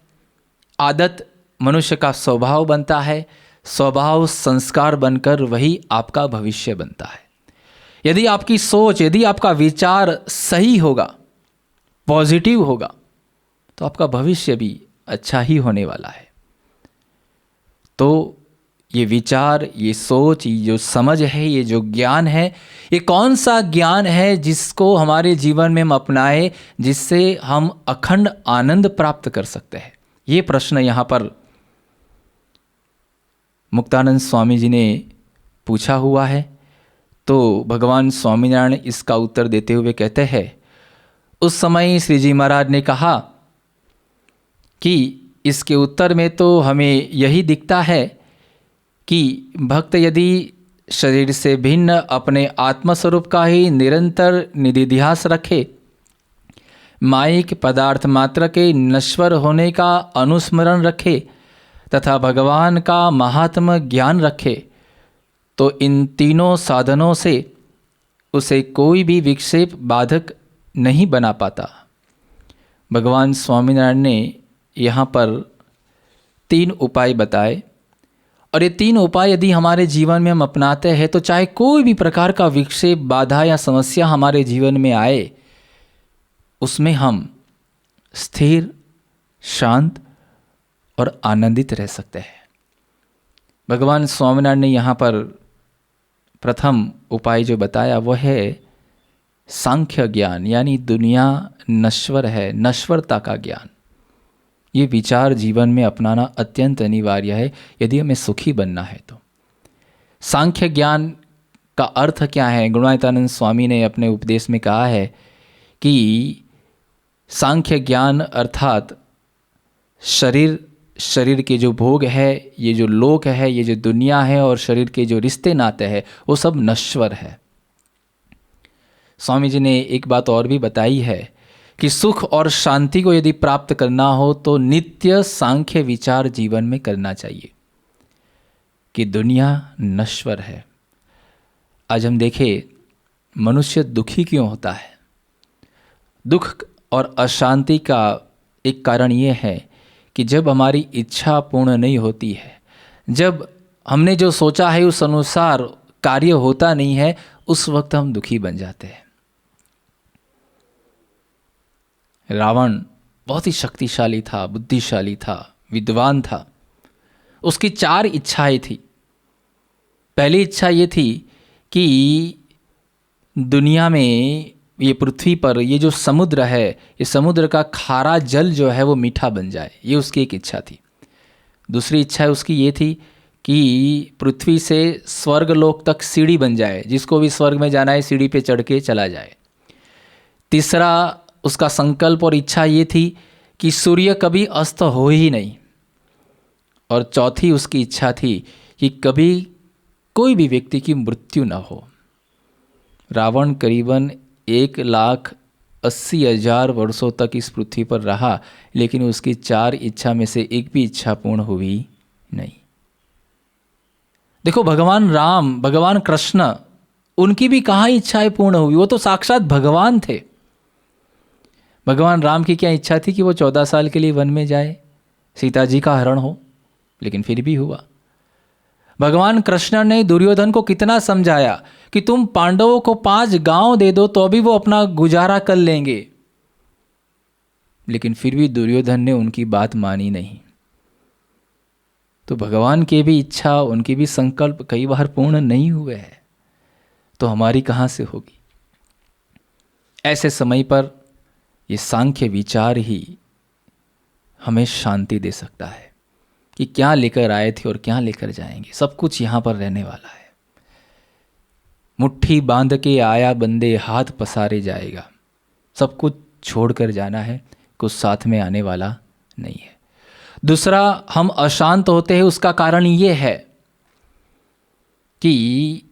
आदत मनुष्य का स्वभाव बनता है, स्वभाव संस्कार बनकर वही आपका भविष्य बनता है। यदि आपकी सोच, यदि आपका विचार सही होगा, पॉजिटिव होगा, तो आपका भविष्य भी अच्छा ही होने वाला है। तो ये विचार, ये सोच, ये जो समझ है, ये जो ज्ञान है, ये कौन सा ज्ञान है जिसको हमारे जीवन में हम अपनाएं, जिससे हम अखंड आनंद प्राप्त कर सकते हैं? ये प्रश्न यहाँ पर मुक्तानंद स्वामी जी ने पूछा हुआ है। तो भगवान स्वामीनारायण इसका उत्तर देते हुए कहते हैं, उस समय श्री जी महाराज ने कहा कि इसके उत्तर में तो हमें यही दिखता है कि भक्त यदि शरीर से भिन्न अपने आत्मस्वरूप का ही निरंतर निधिध्यास रखे, मायिक पदार्थ मात्र के नश्वर होने का अनुस्मरण रखे तथा भगवान का महात्म ज्ञान रखे, तो इन तीनों साधनों से उसे कोई भी विक्षेप बाधक नहीं बना पाता। भगवान स्वामीनारायण ने यहाँ पर 3 उपाय बताए, और ये 3 उपाय यदि हमारे जीवन में हम अपनाते हैं तो चाहे कोई भी प्रकार का विक्षेप, बाधा या समस्या हमारे जीवन में आए, उसमें हम स्थिर, शांत और आनंदित रह सकते हैं। भगवान स्वामीनारायण ने यहाँ पर प्रथम उपाय जो बताया वो है सांख्य ज्ञान, यानी दुनिया नश्वर है, नश्वरता का ज्ञान। ये विचार जीवन में अपनाना अत्यंत अनिवार्य है यदि हमें सुखी बनना है। तो सांख्य ज्ञान का अर्थ क्या है? गुणातीतानंद स्वामी ने अपने उपदेश में कहा है कि सांख्य ज्ञान अर्थात शरीर के जो भोग है, ये जो लोक है, ये जो दुनिया है और शरीर के जो रिश्ते नाते हैं, वो सब नश्वर है। स्वामी जी ने एक बात और भी बताई है कि सुख और शांति को यदि प्राप्त करना हो तो नित्य सांख्य विचार जीवन में करना चाहिए कि दुनिया नश्वर है। आज हम देखें मनुष्य दुखी क्यों होता है? दुख और अशांति का एक कारण ये है कि जब हमारी इच्छा पूर्ण नहीं होती है, जब हमने जो सोचा है उस अनुसार कार्य होता नहीं है, उस वक्त हम दुखी बन जाते हैं। रावण बहुत ही शक्तिशाली था, बुद्धिशाली था, विद्वान था। उसकी 4 इच्छाएं थी। पहली इच्छा ये थी कि दुनिया में, ये पृथ्वी पर ये जो समुद्र है, ये समुद्र का खारा जल जो है वो मीठा बन जाए, ये उसकी एक इच्छा थी। दूसरी इच्छा उसकी ये थी कि पृथ्वी से स्वर्गलोक तक सीढ़ी बन जाए, जिसको भी स्वर्ग में जाना है सीढ़ी पे चढ़ के चला जाए। तीसरा उसका संकल्प और इच्छा ये थी कि सूर्य कभी अस्त हो ही नहीं। और चौथी उसकी इच्छा थी कि कभी कोई भी व्यक्ति की मृत्यु न हो। रावण करीबन 1,80,000 वर्षों तक इस पृथ्वी पर रहा, लेकिन उसकी 4 इच्छा में से एक भी इच्छा पूर्ण हुई नहीं। देखो भगवान राम, भगवान कृष्ण, उनकी भी कहाँ इच्छाएं पूर्ण हुई? वो तो साक्षात भगवान थे। भगवान राम की क्या इच्छा थी कि वो 14 साल के लिए वन में जाए, सीता जी का हरण हो, लेकिन फिर भी हुआ। भगवान कृष्ण ने दुर्योधन को कितना समझाया कि तुम पांडवों को 5 गांव दे दो तो भी वो अपना गुजारा कर लेंगे, लेकिन फिर भी दुर्योधन ने उनकी बात मानी नहीं। तो भगवान की भी इच्छा, उनकी भी संकल्प कई बार पूर्ण नहीं हुए हैं, तो हमारी कहाँ से होगी? ऐसे समय पर ये सांख्य विचार ही हमें शांति दे सकता है कि क्या लेकर आए थे और क्या लेकर जाएंगे। सब कुछ यहाँ पर रहने वाला है। मुट्ठी बांध के आया बंदे, हाथ पसारे जाएगा। सब कुछ छोड़कर जाना है, कुछ साथ में आने वाला नहीं है। दूसरा, हम अशांत होते हैं, उसका कारण ये है कि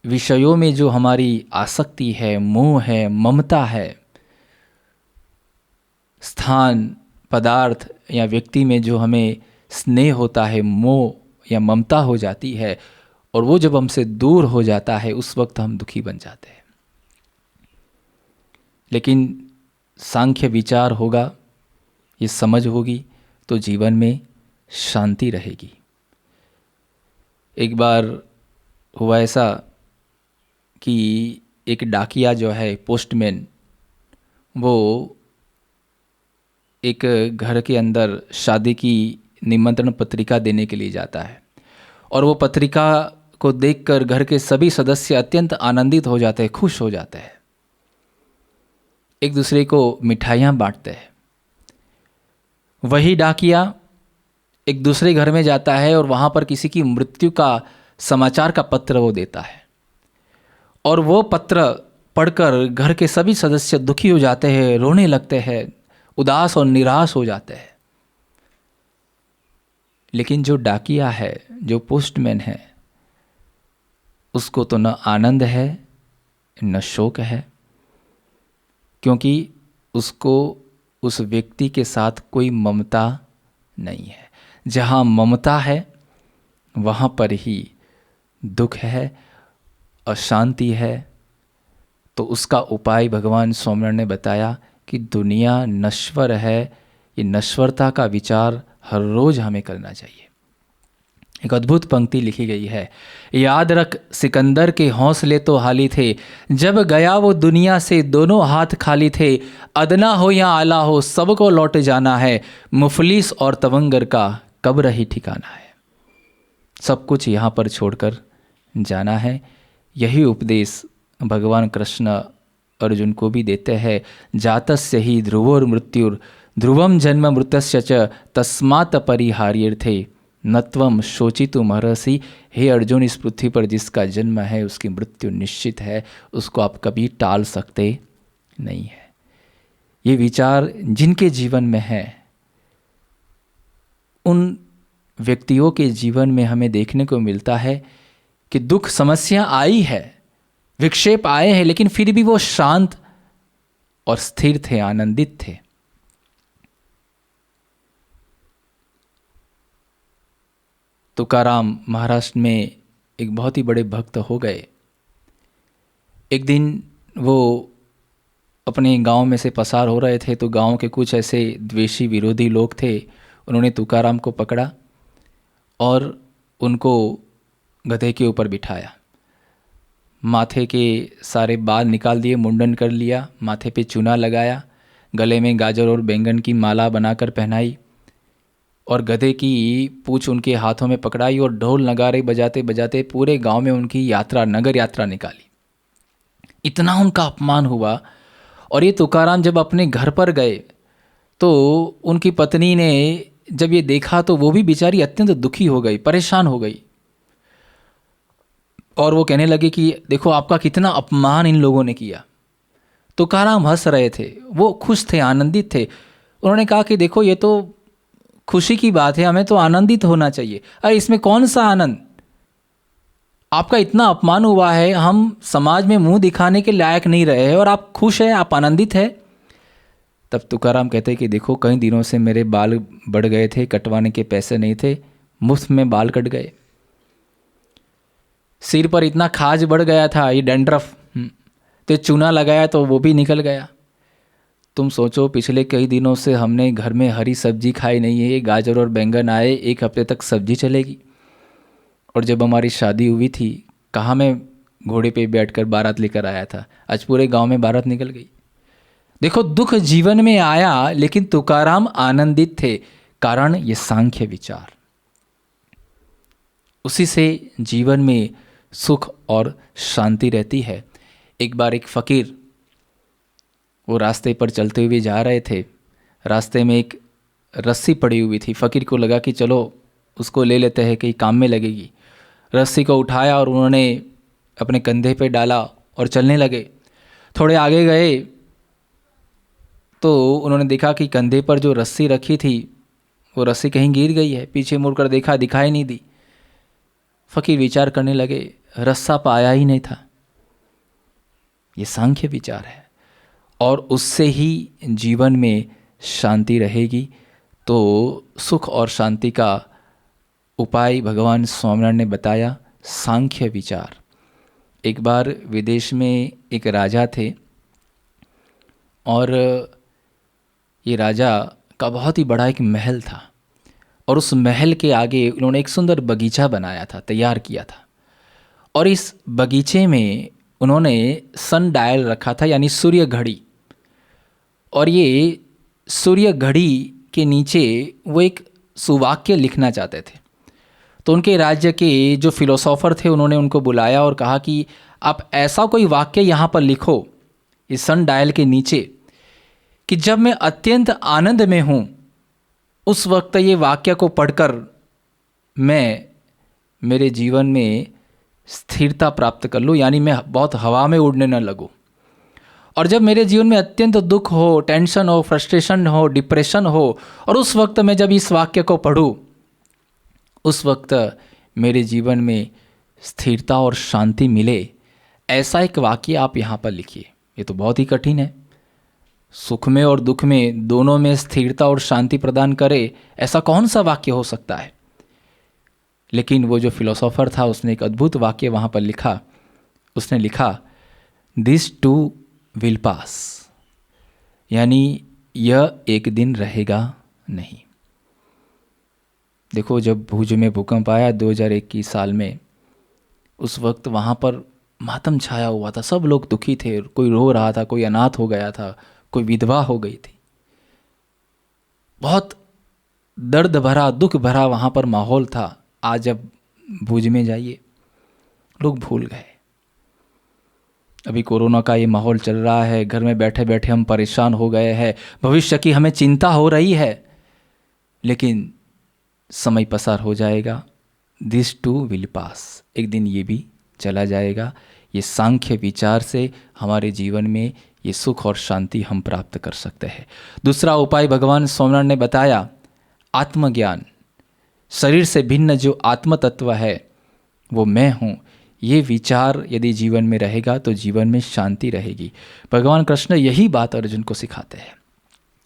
विषयों में जो हमारी आसक्ति है, मोह है, ममता है, स्थान, पदार्थ या व्यक्ति में जो हमें स्नेह होता है, मोह या ममता हो जाती है, और वो जब हमसे दूर हो जाता है उस वक्त हम दुखी बन जाते हैं। लेकिन सांख्य विचार होगा, ये समझ होगी तो जीवन में शांति रहेगी। एक बार हुआ ऐसा कि एक डाकिया जो है, पोस्टमैन, वो एक घर के अंदर शादी की निमंत्रण पत्रिका देने के लिए जाता है, और वो पत्रिका को देखकर घर के सभी सदस्य अत्यंत आनंदित हो जाते हैं, खुश हो जाते हैं, एक दूसरे को मिठाइयाँ बांटते हैं। वही डाकिया एक दूसरे घर में जाता है और वहाँ पर किसी की मृत्यु का समाचार का पत्र वो देता है, और वो पत्र पढ़कर घर के सभी सदस्य दुखी हो जाते हैं, रोने लगते हैं, उदास और निराश हो जाते हैं। लेकिन जो डाकिया है, जो पोस्टमैन है, उसको तो न आनंद है न शोक है, क्योंकि उसको उस व्यक्ति के साथ कोई ममता नहीं है। जहाँ ममता है वहाँ पर ही दुख है, अशांति है। तो उसका उपाय भगवान स्वामिनारायण ने बताया कि दुनिया नश्वर है, ये नश्वरता का विचार हर रोज़ हमें करना चाहिए। एक अद्भुत पंक्ति लिखी गई है, याद रख सिकंदर के हौसले तो हाली थे, जब गया वो दुनिया से दोनों हाथ खाली थे, अदना हो या आला हो सबको लौट जाना है, मुफलिस और तवंगर का कब रही ठिकाना है। सब कुछ यहाँ पर छोड़कर जाना है। यही उपदेश भगवान कृष्ण अर्जुन को भी देते हैं, जातस्य ही ध्रुवोर मृत्युर ध्रुवम जन्म मृतस्य च तस्मात् परिहार्यर्थे नत्वम शोचितुम अर्हसि। हे अर्जुन, इस पृथ्वी पर जिसका जन्म है उसकी मृत्यु निश्चित है, उसको आप कभी टाल सकते नहीं है। ये विचार जिनके जीवन में है, उन व्यक्तियों के जीवन में हमें देखने को मिलता है कि दुख समस्या आई है, विक्षेप आए हैं, लेकिन फिर भी वो शांत और स्थिर थे, आनंदित थे। तुकाराम महाराष्ट्र में एक बहुत ही बड़े भक्त हो गए। एक दिन वो अपने गांव में से पसार हो रहे थे, तो गांव के कुछ ऐसे द्वेषी विरोधी लोग थे, उन्होंने तुकाराम को पकड़ा और उनको गधे के ऊपर बिठाया, माथे के सारे बाल निकाल दिए, मुंडन कर लिया, माथे पे चूना लगाया, गले में गाजर और बैंगन की माला बनाकर पहनाई, और गधे की पूंछ उनके हाथों में पकड़ाई, और ढोल नगारे बजाते बजाते पूरे गांव में उनकी यात्रा, नगर यात्रा निकाली। इतना उनका अपमान हुआ। और ये तुकाराम जब अपने घर पर गए तो उनकी पत्नी ने जब ये देखा तो वो भी बेचारी अत्यंत दुखी हो गई, परेशान हो गई, और वो कहने लगे कि देखो आपका कितना अपमान इन लोगों ने किया। तुकाराम हंस रहे थे, वो खुश थे, आनंदित थे। उन्होंने कहा कि देखो ये तो खुशी की बात है, हमें तो आनंदित होना चाहिए। अरे इसमें कौन सा आनंद, आपका इतना अपमान हुआ है, हम समाज में मुंह दिखाने के लायक नहीं रहे हैं और आप खुश हैं, आप आनंदित हैं। तब तुकाराम कहते कि देखो कई दिनों से मेरे बाल बढ़ गए थे, कटवाने के पैसे नहीं थे, मुफ्त में बाल कट गए। सिर पर इतना खाज बढ़ गया था, ये डैंड्रफ, तो चूना लगाया तो वो भी निकल गया। तुम सोचो पिछले कई दिनों से हमने घर में हरी सब्जी खाई नहीं है, गाजर और बैंगन आए, एक हफ्ते तक सब्जी चलेगी। और जब हमारी शादी हुई थी, कहाँ मैं घोड़े पे बैठकर बारात लेकर आया था, आज पूरे गांव में बारात निकल गई। देखो दुख जीवन में आया, लेकिन तुकाराम आनंदित थे, कारण ये सांख्य विचार। उसी से जीवन में सुख और शांति रहती है। एक बार एक फकीर वो रास्ते पर चलते हुए जा रहे थे, रास्ते में एक रस्सी पड़ी हुई थी। फकीर को लगा कि चलो उसको ले लेते हैं, कहीं काम में लगेगी। रस्सी को उठाया और उन्होंने अपने कंधे पे डाला और चलने लगे। थोड़े आगे गए तो उन्होंने देखा कि कंधे पर जो रस्सी रखी थी वो रस्सी कहीं गिर गई है। पीछे मुड़कर देखा, दिखाई नहीं दी। फकीर विचार करने लगे, रस्सा पाया ही नहीं था। ये सांख्य विचार है और उससे ही जीवन में शांति रहेगी। तो सुख और शांति का उपाय भगवान स्वामिनारायण ने बताया, सांख्य विचार। एक बार विदेश में एक राजा थे और ये राजा का बहुत ही बड़ा एक महल था और उस महल के आगे उन्होंने एक सुंदर बगीचा बनाया था, तैयार किया था। और इस बगीचे में उन्होंने सन डायल रखा था, यानी सूर्य घड़ी। और ये सूर्य घड़ी के नीचे वो एक सुवाक्य लिखना चाहते थे। तो उनके राज्य के जो फिलोसोफर थे उन्होंने उनको बुलाया और कहा कि आप ऐसा कोई वाक्य यहाँ पर लिखो इस सन डायल के नीचे कि जब मैं अत्यंत आनंद में हूँ उस वक्त ये वाक्य को पढ़कर मैं मेरे जीवन में स्थिरता प्राप्त कर लूँ, यानी मैं बहुत हवा में उड़ने न लगूँ। और जब मेरे जीवन में अत्यंत दुख हो, टेंशन हो, फ्रस्ट्रेशन हो, डिप्रेशन हो, और उस वक्त मैं जब इस वाक्य को पढ़ूँ उस वक्त मेरे जीवन में स्थिरता और शांति मिले, ऐसा एक वाक्य आप यहाँ पर लिखिए। ये तो बहुत ही कठिन है। सुख में और दुख में दोनों में स्थिरता और शांति प्रदान करे, ऐसा कौन सा वाक्य हो सकता है। लेकिन वो जो फिलोसोफर था उसने एक अद्भुत वाक्य वहाँ पर लिखा। उसने लिखा, दिस टू विल पास, यानी यह एक दिन रहेगा नहीं। देखो, जब भुज में भूकंप आया 2021 साल में, उस वक्त वहाँ पर मातम छाया हुआ था, सब लोग दुखी थे, कोई रो रहा था, कोई अनाथ हो गया था, कोई विधवा हो गई थी। बहुत दर्द भरा, दुख भरा वहाँ पर माहौल था। आज जब भुज में जाइए, लोग भूल गए। अभी कोरोना का ये माहौल चल रहा है, घर में बैठे बैठे हम परेशान हो गए हैं, भविष्य की हमें चिंता हो रही है, लेकिन समय पसार हो जाएगा। दिस टू विल पास, एक दिन ये भी चला जाएगा। ये सांख्य विचार से हमारे जीवन में ये सुख और शांति हम प्राप्त कर सकते हैं। दूसरा उपाय भगवान स्वामिनारायण ने बताया, आत्मज्ञान। शरीर से भिन्न जो आत्म तत्व है वो मैं हूँ, ये विचार यदि जीवन में रहेगा तो जीवन में शांति रहेगी। भगवान कृष्ण यही बात अर्जुन को सिखाते हैं।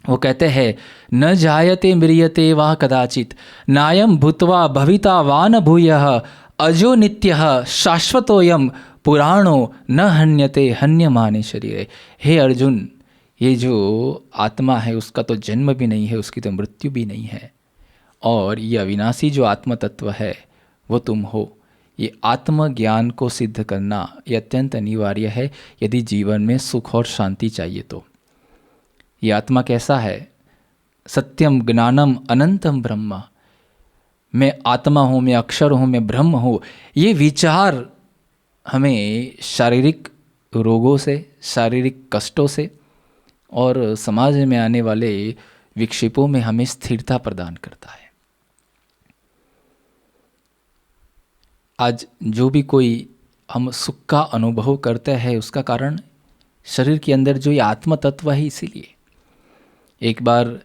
वो कहते हैं, न जायते म्रियते वा कदाचित, नायम भूत्वा भविता वा न भूयः, अजो नित्यः शाश्वतोयम पुराणो न हन्यते हन्यमाने शरीरे। हे अर्जुन, ये जो आत्मा है उसका तो जन्म भी नहीं है, उसकी तो मृत्यु भी नहीं है, और ये अविनाशी जो आत्म तत्व है वो तुम हो। ये आत्मज्ञान को सिद्ध करना ये अत्यंत अनिवार्य है यदि जीवन में सुख और शांति चाहिए तो। ये आत्मा कैसा है? सत्यम ज्ञानम अनंतम ब्रह्म। मैं आत्मा हूँ, मैं अक्षर हूँ, मैं ब्रह्म हूँ। ये विचार हमें शारीरिक रोगों से, शारीरिक कष्टों से और समाज में आने वाले विक्षेपों में हमें स्थिरता प्रदान करता है। आज जो भी कोई हम सुख का अनुभव करते हैं उसका कारण शरीर के अंदर जो ये आत्म तत्व है, इसीलिए। एक बार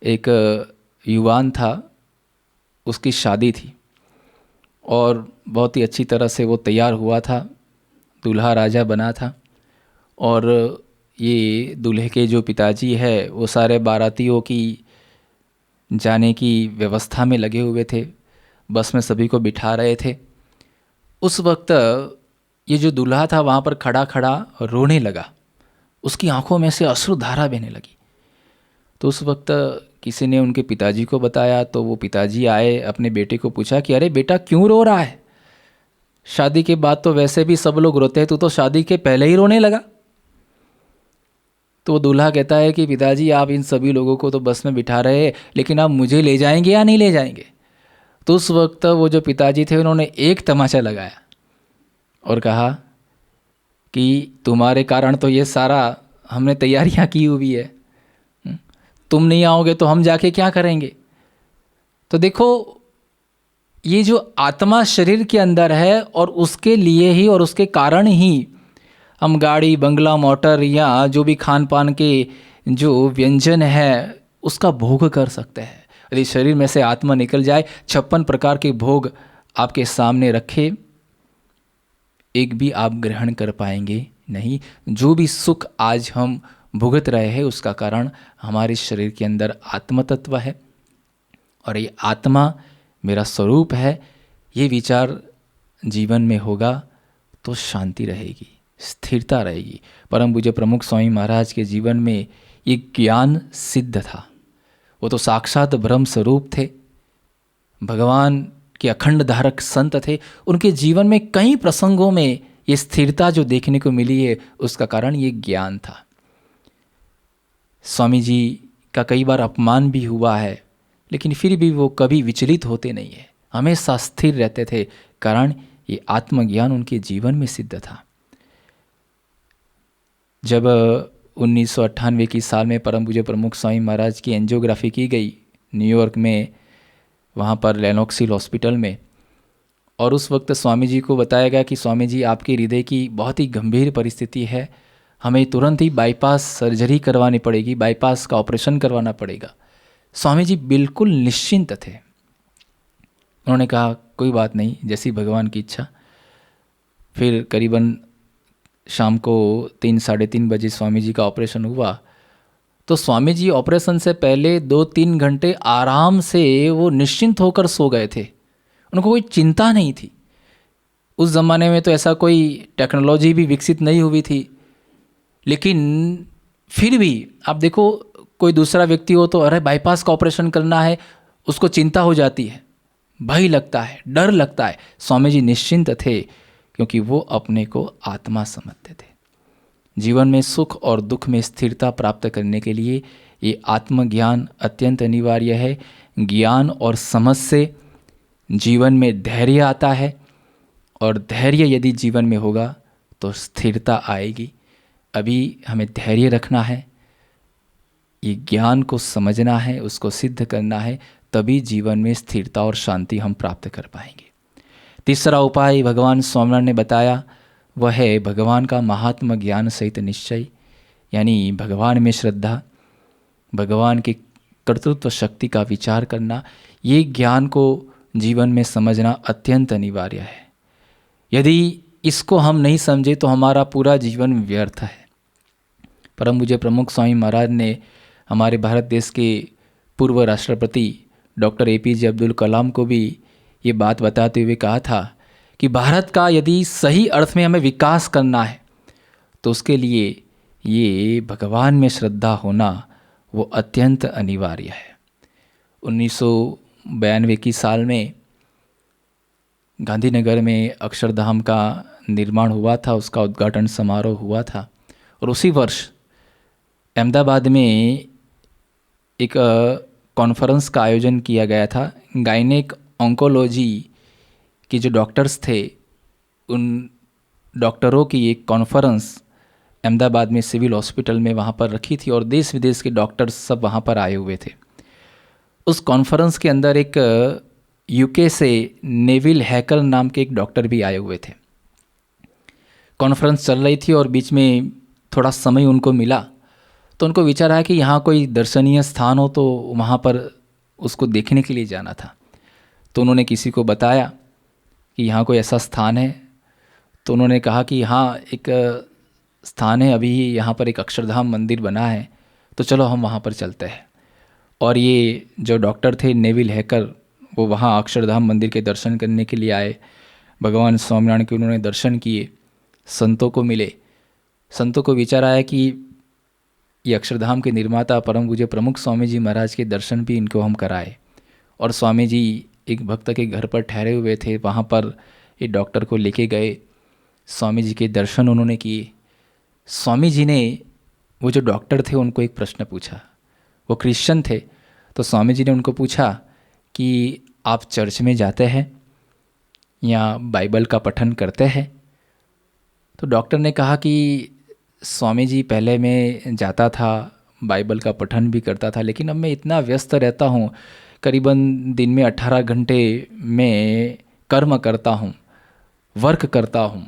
एक युवान था, उसकी शादी थी और बहुत ही अच्छी तरह से वो तैयार हुआ था, दूल्हा राजा बना था। और ये दूल्हे के जो पिताजी है वो सारे बारातियों की जाने की व्यवस्था में लगे हुए थे, बस में सभी को बिठा रहे थे। उस वक्त ये जो दूल्हा था वहाँ पर खड़ा खड़ा रोने लगा, उसकी आंखों में से अश्रुधारा बहने लगी। तो उस वक्त किसी ने उनके पिताजी को बताया, तो वो पिताजी आए, अपने बेटे को पूछा कि अरे बेटा क्यों रो रहा है? शादी के बाद तो वैसे भी सब लोग रोते हैं, तू तो शादी के पहले ही रोने लगा। तो वो दूल्हा कहता है कि पिताजी आप इन सभी लोगों को तो बस में बिठा रहे हैं, लेकिन आप मुझे ले जाएंगे या नहीं ले जाएंगे? तो उस वक्त वो जो पिताजी थे उन्होंने एक तमाचा लगाया और कहा कि तुम्हारे कारण तो ये सारा हमने तैयारियां की हुई है, तुम नहीं आओगे तो हम जाके क्या करेंगे? तो देखो, ये जो आत्मा शरीर के अंदर है और उसके लिए ही और उसके कारण ही हम गाड़ी, बंगला, मोटर या जो भी खान पान के जो व्यंजन है उसका भोग कर सकते हैं। यदि शरीर में से आत्मा निकल जाए, 56 प्रकार के भोग आपके सामने रखे एक भी आप ग्रहण कर पाएंगे नहीं। जो भी सुख आज हम भुगत रहे हैं उसका कारण हमारे शरीर के अंदर आत्म तत्व है, और ये आत्मा मेरा स्वरूप है। ये विचार जीवन में होगा तो शांति रहेगी, स्थिरता रहेगी। परम पूज्य प्रमुख स्वामी महाराज के जीवन में ये ज्ञान सिद्ध था। वो तो साक्षात ब्रह्म स्वरूप थे, भगवान के अखंड धारक संत थे। उनके जीवन में कई प्रसंगों में ये स्थिरता जो देखने को मिली है उसका कारण ये ज्ञान था। स्वामी जी का कई बार अपमान भी हुआ है, लेकिन फिर भी वो कभी विचलित होते नहीं है, हमेशा स्थिर रहते थे, कारण ये आत्मज्ञान उनके जीवन में सिद्ध था। जब 1998 की साल में परम पूज्य प्रमुख स्वामी महाराज की एंजियोग्राफी की गई न्यूयॉर्क में, वहाँ पर लेनॉक्सिल हॉस्पिटल में, और उस वक्त स्वामी जी को बताया गया कि स्वामी जी आपके हृदय की बहुत ही गंभीर परिस्थिति है, हमें तुरंत ही बाईपास सर्जरी करवानी पड़ेगी, बाईपास का ऑपरेशन करवाना पड़ेगा। स्वामी जी बिल्कुल निश्चिंत थे। उन्होंने कहा कोई बात नहीं, जैसी भगवान की इच्छा। फिर करीबन शाम को 3-3:30 बजे स्वामी जी का ऑपरेशन हुआ। तो स्वामी जी ऑपरेशन से पहले 2-3 घंटे आराम से वो निश्चिंत होकर सो गए थे, उनको कोई चिंता नहीं थी। उस ज़माने में तो ऐसा कोई टेक्नोलॉजी भी विकसित नहीं हुई थी, लेकिन फिर भी आप देखो कोई दूसरा व्यक्ति हो तो अरे बाईपास का ऑपरेशन करना है, उसको चिंता हो जाती है, भय लगता है, डर लगता है। स्वामी जी निश्चिंत थे क्योंकि वो अपने को आत्मा समझते थे। जीवन में सुख और दुख में स्थिरता प्राप्त करने के लिए ये आत्मज्ञान अत्यंत अनिवार्य है। ज्ञान और समझ से जीवन में धैर्य आता है, और धैर्य यदि जीवन में होगा तो स्थिरता आएगी। अभी हमें धैर्य रखना है, ये ज्ञान को समझना है, उसको सिद्ध करना है, तभी जीवन में स्थिरता और शांति हम प्राप्त कर पाएंगे। तीसरा उपाय भगवान स्वामिनारायण ने बताया, वह है भगवान का महात्म ज्ञान सहित निश्चय, यानी भगवान में श्रद्धा, भगवान की कर्तृत्व शक्ति का विचार करना। ये ज्ञान को जीवन में समझना अत्यंत अनिवार्य है। यदि इसको हम नहीं समझे तो हमारा पूरा जीवन व्यर्थ है। परम पूज्य प्रमुख स्वामी महाराज ने हमारे भारत देश के पूर्व राष्ट्रपति डॉक्टर APJ अब्दुल कलाम को भी ये बात बताते हुए कहा था कि भारत का यदि सही अर्थ में हमें विकास करना है तो उसके लिए ये भगवान में श्रद्धा होना वो अत्यंत अनिवार्य है। 1992 की साल में गांधीनगर में अक्षरधाम का निर्माण हुआ था, उसका उद्घाटन समारोह हुआ था, और उसी वर्ष अहमदाबाद में एक कॉन्फ्रेंस का आयोजन किया गया था। गायनेक ऑन्कोलॉजी के जो डॉक्टर्स थे उन डॉक्टरों की एक कॉन्फ्रेंस अहमदाबाद में सिविल हॉस्पिटल में वहाँ पर रखी थी, और देश विदेश के डॉक्टर्स सब वहाँ पर आए हुए थे। उस कॉन्फ्रेंस के अंदर एक UK से नेविल हैकर नाम के एक डॉक्टर भी आए हुए थे। कॉन्फ्रेंस चल रही थी और बीच में थोड़ा समय उनको मिला, तो उनको विचार आया कि यहाँ कोई दर्शनीय स्थान हो तो वहाँ पर उसको देखने के लिए जाना था। तो उन्होंने किसी को बताया कि यहाँ कोई ऐसा स्थान है। तो उन्होंने कहा कि हाँ एक स्थान है, अभी यहाँ पर एक अक्षरधाम मंदिर बना है, तो चलो हम वहाँ पर चलते हैं। और ये जो डॉक्टर थे नेविल हैकर, वो वहाँ अक्षरधाम मंदिर के दर्शन करने के लिए आए। भगवान स्वामिनारायण के उन्होंने दर्शन किए, संतों को मिले। संतों को विचार आया कि ये अक्षरधाम के निर्माता परम पूज्य प्रमुख स्वामी जी महाराज के दर्शन भी इनको हम कराए। और स्वामी जी एक भक्त के घर पर ठहरे हुए थे, वहाँ पर ये डॉक्टर को लेके गए, स्वामी जी के दर्शन उन्होंने किए। स्वामी जी ने वो जो डॉक्टर थे उनको एक प्रश्न पूछा, वो क्रिश्चियन थे। तो स्वामी जी ने उनको पूछा कि आप चर्च में जाते हैं या बाइबल का पठन करते हैं? तो डॉक्टर ने कहा कि स्वामी जी पहले मैं जाता था, बाइबल का पठन भी करता था, लेकिन अब मैं इतना व्यस्त रहता हूँ, करीबन दिन में 18 घंटे मैं कर्म करता हूँ, वर्क करता हूँ,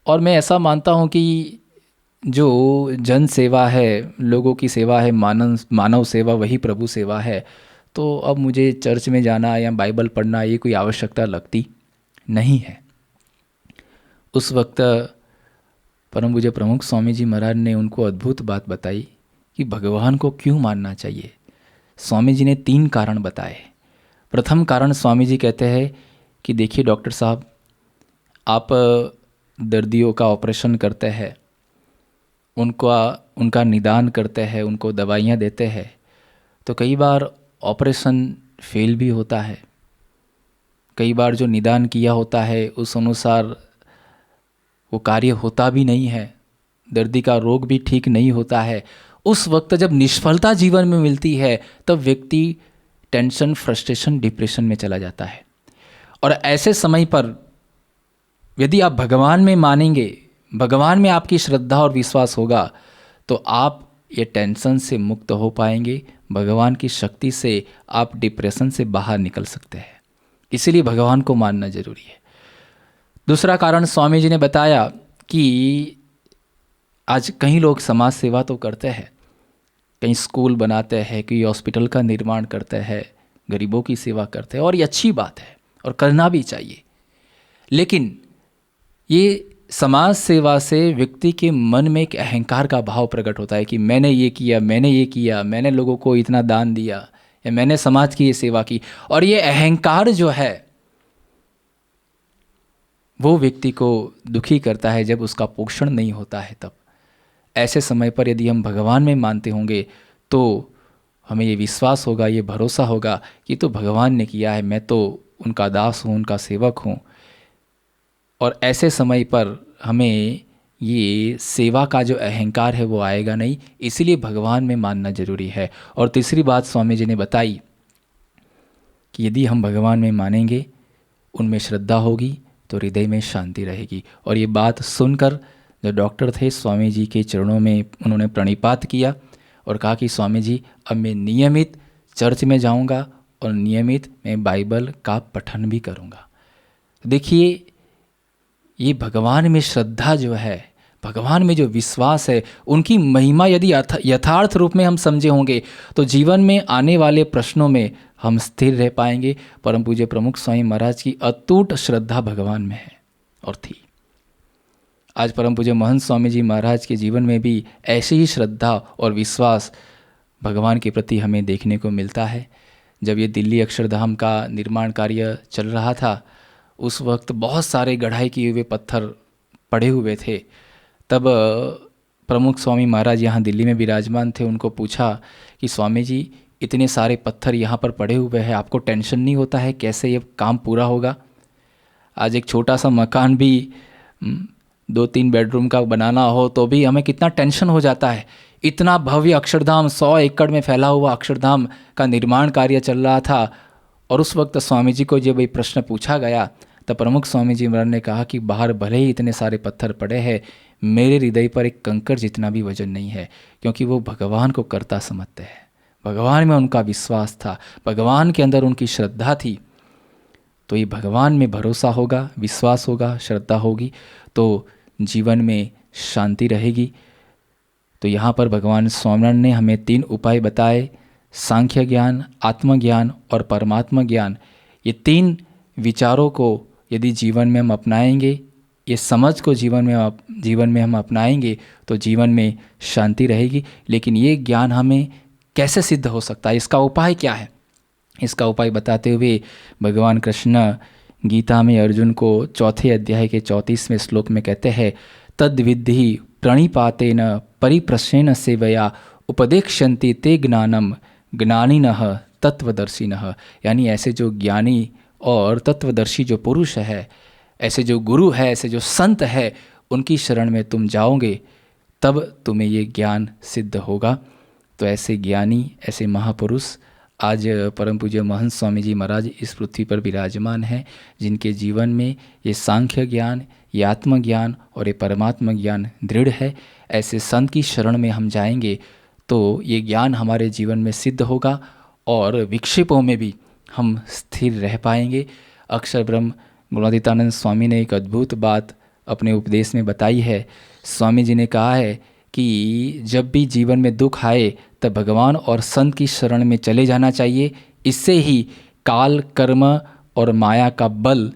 और मैं ऐसा मानता हूँ कि जो जन सेवा है, लोगों की सेवा है, मानव सेवा वही प्रभु सेवा है। तो अब मुझे चर्च में जाना या बाइबल पढ़ना ये कोई आवश्यकता लगती नहीं है। उस वक्त परम पूज्य प्रमुख स्वामी जी महाराज ने उनको अद्भुत बात बताई कि भगवान को क्यों मानना चाहिए। स्वामी जी ने 3 कारण बताए। प्रथम कारण स्वामी जी कहते हैं कि देखिए डॉक्टर साहब, आप दर्दियों का ऑपरेशन करते हैं, उनका निदान करते हैं, उनको दवाइयाँ देते हैं, तो कई बार ऑपरेशन फेल भी होता है, कई बार जो निदान किया होता है उस अनुसार वो कार्य होता भी नहीं है, दर्दी का रोग भी ठीक नहीं होता है। उस वक्त जब निष्फलता जीवन में मिलती है तब व्यक्ति टेंशन, फ्रस्ट्रेशन, डिप्रेशन में चला जाता है। और ऐसे समय पर यदि आप भगवान में मानेंगे, भगवान में आपकी श्रद्धा और विश्वास होगा, तो आप ये टेंशन से मुक्त हो पाएंगे। भगवान की शक्ति से आप डिप्रेशन से बाहर निकल सकते हैं। इसीलिए भगवान को मानना जरूरी है। दूसरा कारण स्वामी जी ने बताया कि आज कई लोग समाज सेवा तो करते हैं, कहीं स्कूल बनाते हैं, कहीं हॉस्पिटल का निर्माण करते हैं, गरीबों की सेवा करते हैं, और ये अच्छी बात है और करना भी चाहिए। लेकिन ये समाज सेवा से व्यक्ति के मन में एक अहंकार का भाव प्रकट होता है कि मैंने ये किया, मैंने ये किया, मैंने लोगों को इतना दान दिया, या मैंने समाज की ये सेवा की। और ये अहंकार जो है वो व्यक्ति को दुखी करता है जब उसका पोषण नहीं होता है। तब ऐसे समय पर यदि हम भगवान में मानते होंगे तो हमें ये विश्वास होगा, ये भरोसा होगा कि तो भगवान ने किया है, मैं तो उनका दास हूँ, उनका सेवक हूँ। और ऐसे समय पर हमें ये सेवा का जो अहंकार है वो आएगा नहीं। इसीलिए भगवान में मानना जरूरी है। और तीसरी बात स्वामी जी ने बताई कि यदि हम भगवान में मानेंगे, उनमें श्रद्धा होगी, तो हृदय में शांति रहेगी। और ये बात सुनकर जो डॉक्टर थे स्वामी जी के चरणों में उन्होंने प्रणिपात किया और कहा कि स्वामी जी, अब मैं नियमित चर्च में जाऊंगा और नियमित मैं बाइबल का पठन भी करूंगा। देखिए, ये भगवान में श्रद्धा जो है, भगवान में जो विश्वास है, उनकी महिमा यदि यथार्थ रूप में हम समझे होंगे तो जीवन में आने वाले प्रश्नों में हम स्थिर रह पाएंगे। परम पूज्य प्रमुख स्वामी महाराज की अटूट श्रद्धा भगवान में है और थी। आज परम पूज्य महंत स्वामी जी महाराज के जीवन में भी ऐसी ही श्रद्धा और विश्वास भगवान के प्रति हमें देखने को मिलता है। जब ये दिल्ली अक्षरधाम का निर्माण कार्य चल रहा था, उस वक्त बहुत सारे गढ़ाई किए हुए पत्थर पड़े हुए थे। तब प्रमुख स्वामी महाराज यहाँ दिल्ली में विराजमान थे। उनको पूछा कि स्वामी जी, इतने सारे पत्थर यहाँ पर पड़े हुए हैं, आपको टेंशन नहीं होता है कैसे ये काम पूरा होगा? आज एक छोटा सा मकान भी 2-3 बेडरूम का बनाना हो तो भी हमें कितना टेंशन हो जाता है। इतना भव्य अक्षरधाम, 100 एकड़ में फैला हुआ अक्षरधाम का निर्माण कार्य चल रहा था। और उस वक्त स्वामी जी को जब ये प्रश्न पूछा गया तब प्रमुख स्वामी जी महाराज ने कहा कि बाहर भले ही इतने सारे पत्थर पड़े हैं, मेरे हृदय पर एक कंकड़ जितना भी वजन नहीं है, क्योंकि वो भगवान को कर्ता समझते हैं। भगवान में उनका विश्वास था, भगवान के अंदर उनकी श्रद्धा थी। तो ये भगवान में भरोसा होगा, विश्वास होगा, श्रद्धा होगी तो जीवन में शांति रहेगी। तो यहाँ पर भगवान स्वामिनारायण ने हमें 3 उपाय बताए, सांख्य ज्ञान, आत्मज्ञान और परमात्मा ज्ञान। ये 3 विचारों को यदि जीवन में हम अपनाएंगे, ये समझ को जीवन में हम अपनाएंगे तो जीवन में शांति रहेगी। लेकिन ये ज्ञान हमें कैसे सिद्ध हो सकता है, इसका उपाय क्या है? इसका उपाय बताते हुए भगवान कृष्ण गीता में अर्जुन को 4थे अध्याय के 34वें श्लोक में कहते हैं, तद्विद्धि प्रणिपातेन परिप्रश्नेन सेवया उपदेक्ष्यन्ति ते ज्ञानम ज्ञानिनः तत्वदर्शिनः। यानी ऐसे जो ज्ञानी और तत्वदर्शी जो पुरुष है, ऐसे जो गुरु है, ऐसे जो संत है, उनकी शरण में तुम जाओगे तब तुम्हें ये ज्ञान सिद्ध होगा। तो ऐसे ज्ञानी, ऐसे महापुरुष आज परम पूज्य महंत स्वामी जी महाराज इस पृथ्वी पर विराजमान हैं, जिनके जीवन में ये सांख्य ज्ञान, ये आत्मज्ञान और ये परमात्मा ज्ञान दृढ़ है। ऐसे संत की शरण में हम जाएंगे तो ये ज्ञान हमारे जीवन में सिद्ध होगा और विक्षेपों में भी हम स्थिर रह पाएंगे। अक्षर ब्रह्म गुणातीतानंद स्वामी ने एक अद्भुत बात अपने उपदेश में बताई है। स्वामी जी ने कहा है कि जब भी जीवन में दुख आए तब भगवान और संत की शरण में चले जाना चाहिए। इससे ही काल, कर्म और माया का बल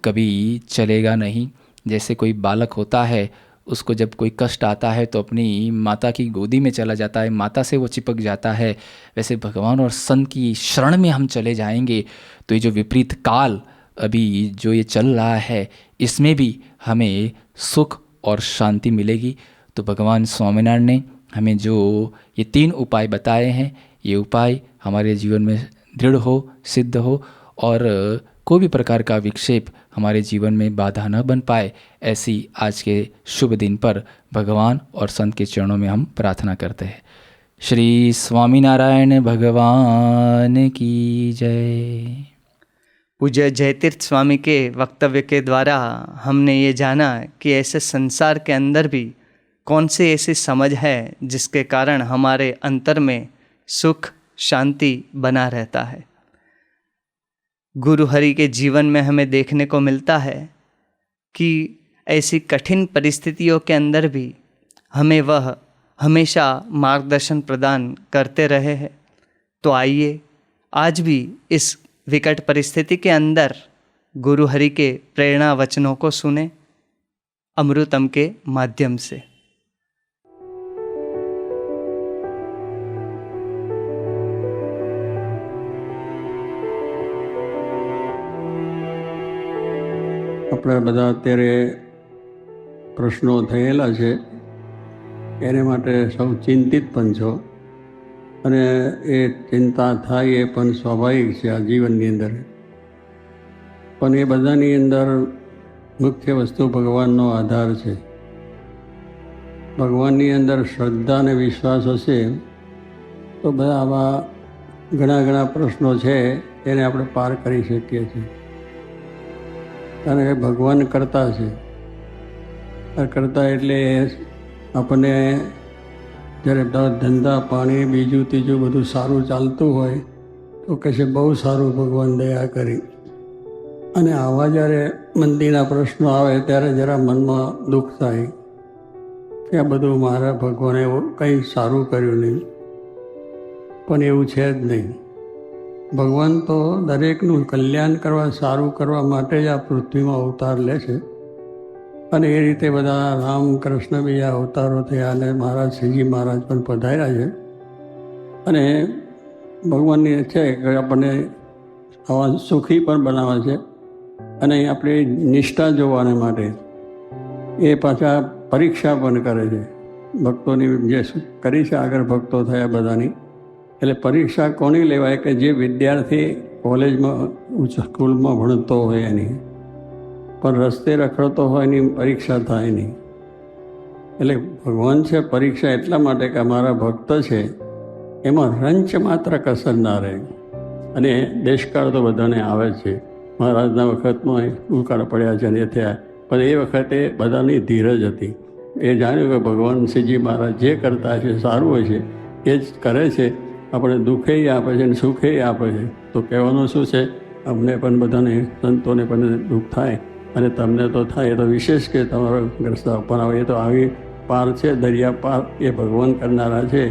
कभी चलेगा नहीं। जैसे कोई बालक होता है, उसको जब कोई कष्ट आता है तो अपनी माता की गोदी में चला जाता है, माता से वो चिपक जाता है। वैसे भगवान और संत की शरण में हम चले जाएंगे तो ये जो विपरीत काल अभी जो ये चल रहा है, इसमें भी हमें सुख और शांति मिलेगी। तो भगवान स्वामीनारायण ने हमें जो ये 3 उपाय बताए हैं, ये उपाय हमारे जीवन में दृढ़ हो, सिद्ध हो और कोई भी प्रकार का विक्षेप हमारे जीवन में बाधा न बन पाए, ऐसी आज के शुभ दिन पर भगवान और संत के चरणों में हम प्रार्थना करते हैं। श्री स्वामीनारायण भगवान की जय। पूज्य जयतीर्थ स्वामी के वक्तव्य के द्वारा हमने ये जाना कि ऐसे संसार के अंदर भी कौन सी ऐसी समझ है जिसके कारण हमारे अंतर में सुख शांति बना रहता है। गुरु हरि के जीवन में हमें देखने को मिलता है कि ऐसी कठिन परिस्थितियों के अंदर भी हमें वह हमेशा मार्गदर्शन प्रदान करते रहे हैं। तो आइए आज भी इस विकट परिस्थिति के अंदर गुरु हरि के प्रेरणा वचनों को सुने अमृतम के माध्यम से। આપણે બધા અત્યારે પ્રશ્નો થયેલા છે એને માટે સૌ ચિંતિત પણ છો અને એ ચિંતા થાય એ પણ સ્વાભાવિક છે આ જીવનની અંદર. પણ એ બધાની અંદર મુખ્ય વસ્તુ ભગવાનનો આધાર છે. ભગવાનની અંદર શ્રદ્ધા અને વિશ્વાસ હશે તો બધા આવા ઘણા પ્રશ્નો છે એને આપણે પાર કરી શકીએ છીએ. કારણ કે ભગવાન કરતા છે. કરતા એટલે આપણને જ્યારે ધંધા પાણી બીજું ત્રીજું બધું સારું ચાલતું હોય તો કહેશે બહુ સારું ભગવાન દયા કરી. અને આવા જ્યારે મંદીના પ્રશ્નો આવે ત્યારે જરા મનમાં દુઃખ થાય કે આ બધું મારા ભગવાને કંઈ સારું કર્યું નહીં. પણ એવું છે જ નહીં. ભગવાન તો દરેકનું કલ્યાણ કરવા, સારું કરવા માટે જ આ પૃથ્વીમાં અવતાર લે છે. અને એ રીતે બધા રામ કૃષ્ણ બીજા અવતારો થયા અને મહારાજ શ્રીજી મહારાજ પણ પધાર્યા છે. અને ભગવાનની છે કે આપણને આવા સુખી પણ બનાવે છે અને આપણી નિષ્ઠા જોવાને માટે એ પાછા પરીક્ષા પણ કરે છે. ભક્તોની જે કરી છે આગળ ભક્તો થયા બધાની, એટલે પરીક્ષા કોની લેવાય કે જે વિદ્યાર્થી કોલેજમાં સ્કૂલમાં ભણતો હોય એની, પણ રસ્તે રખડતો હોય એની પરીક્ષા થાય નહીં. એટલે ભગવાન છે પરીક્ષા એટલા માટે કે અમારા ભક્ત છે એમાં રંચ માત્ર કસર ના રહે. અને દેશકાળ તો બધાને આવે છે. મહારાજના વખતમાં દુકાળ પડ્યા છે અને એ થયા, પણ એ વખતે બધાની ધીરજ હતી. એ જાણ્યું કે ભગવાન શ્રીજી મહારાજ જે કરતા છે સારું હોય છે, એ જ કરે છે. આપણે દુઃખે આપે છે અને સુખે આપે છે. તો કહેવાનું શું છે, અમને પણ બધાને સંતોને પણ દુઃખ થાય અને તમને તો થાય. એ તો વિશેષ કે તમારો ગ્રસ્તા પણ આવે. એ તો આવી પાર છે, દરિયા પાર એ ભગવાન કરનારા છે.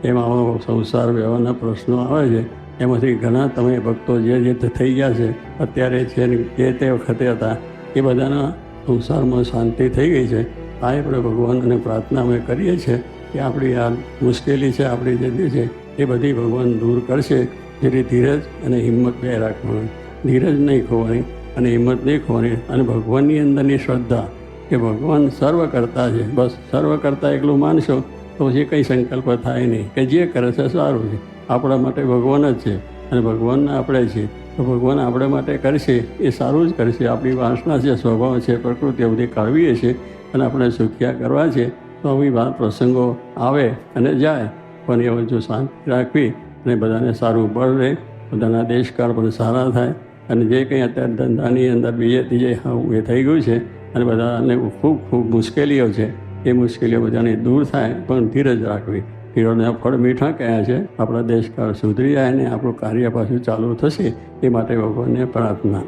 એમાં સંસાર વ્યવહારના પ્રશ્નો આવે છે. એમાંથી ઘણા તમે ભક્તો જે થઈ ગયા છે અત્યારે છે ને જે તે વખતે હતા, એ બધાના સંસારમાં શાંતિ થઈ ગઈ છે. આ આપણે ભગવાનને પ્રાર્થના અમે કરીએ છીએ કે આપણી આ મુશ્કેલી છે, આપણી જે છે એ બધી ભગવાન દૂર કરશે. જેથી ધીરજ અને હિંમત બે રાખવાની, ધીરજ નહીં ખોવાની અને હિંમત નહીં ખોવાની. અને ભગવાનની અંદરની શ્રદ્ધા કે ભગવાન સર્વ કરતા છે, બસ સર્વ કરતા એકલું માનશો તો પછી કંઈ સંકલ્પ થાય નહીં કે જે કરે છે સારું છે. આપણા માટે ભગવાન જ છે અને ભગવાનના આપણે છીએ. તો ભગવાન આપણે માટે કરશે એ સારું જ કરશે. આપણી વાસના છે, સ્વભાવ છે, પ્રકૃતિ બધી કાઢવીએ છીએ અને આપણે સુખ્યા કરવા છે. તો આવી પ્રસંગો આવે અને જાય, પણ એ જો શાંતિ રાખવી અને બધાને સારું બળ રહે, બધાના દેશકાળ પણ સારા થાય. અને જે કંઈ અત્યારે ધંધાની અંદર બીજે ત્રીજે એ થઈ ગયું છે અને બધાને ખૂબ મુશ્કેલીઓ છે, એ મુશ્કેલીઓ બધાની દૂર થાય. પણ ધીરજ રાખવી. ધીરજના ફળ મીઠા કયા છે. આપણા દેશકાળ સુધરી જાય અને આપણું કાર્ય પાછું ચાલુ થશે. એ માટે ભગવાનને પ્રાર્થના.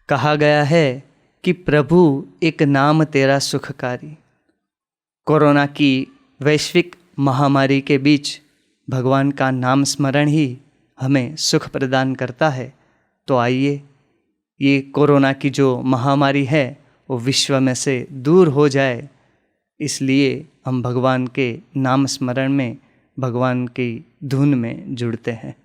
कहा गया है कि प्रभु एक नाम तेरा सुखकारी। कोरोना की वैश्विक महामारी के बीच भगवान का नाम स्मरण ही हमें सुख प्रदान करता है। तो आइए ये कोरोना की जो महामारी है वो विश्व में से दूर हो जाए, इसलिए हम भगवान के नाम स्मरण में, भगवान की धुन में जुड़ते हैं।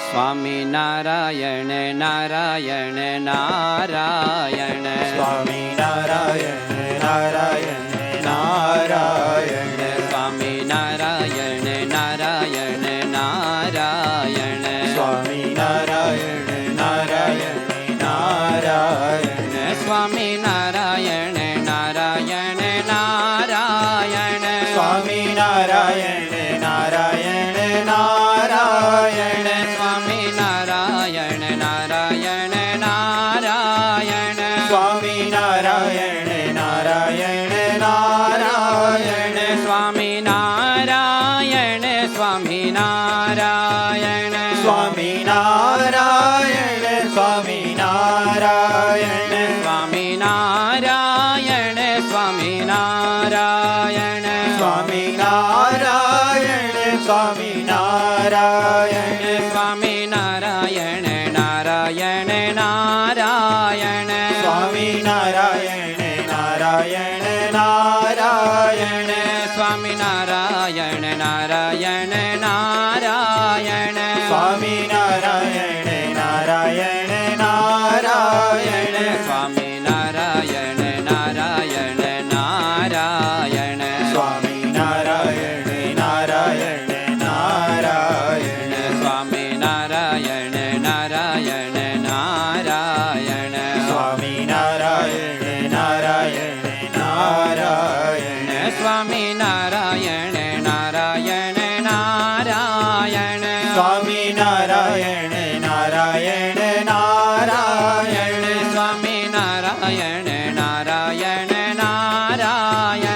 स्वामी नारायण नारायण नारायण, स्वामी नारायण नारायण नारायण, स्वामी नारायण नारायण नारायण, स्वामी नारायण नारायण नारायण, स्वामी नारायण नारायण नारायण, स्वामी नारायण नारायण नारायण, स्वामी नारायण नारायण नारायण, स्वामी नारायण नारायण नारायण, स्वामी नारायण स्वामी नारायण, स्वामी नारायण स्वामी नारायण, स्वामी नारायण स्वामी नारायण, स्वामी नारायण स्वामी नारायण, स्वामी नारायण नारायण नारायण, स्वामी नारायण नारायण नारायण, स्वामी नारायण नारायण नारायण, स्वामी नारायण नारायण नारायण, स्वामी नारायण नारायण नारायण, स्वामी नारायण नारायण नारायण, स्वामी नारायण नारायण नारायण, स्वामी नारायण नारायण नारायण, स्वामी नारायण नारायण नारायण, स्वामी नारायण नारायण नारायण, स्वामी नारायण नारायण नारायण,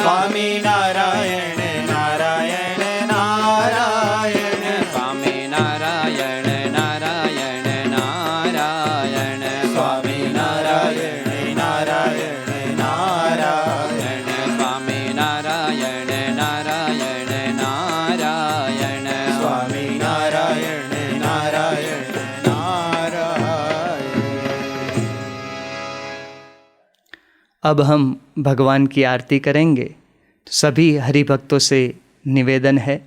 स्वामी नारायण नारायण नारायण, स्वामी नारायण नारायण नारायण, स्वामी नारायण नारायण नारायण, स्वामी नारायण नारायण नारायण, स्वामी नारायण नारायण नारायण। अब हम भगवान की आरती करेंगे। तो सभी हरि भक्तों से निवेदन है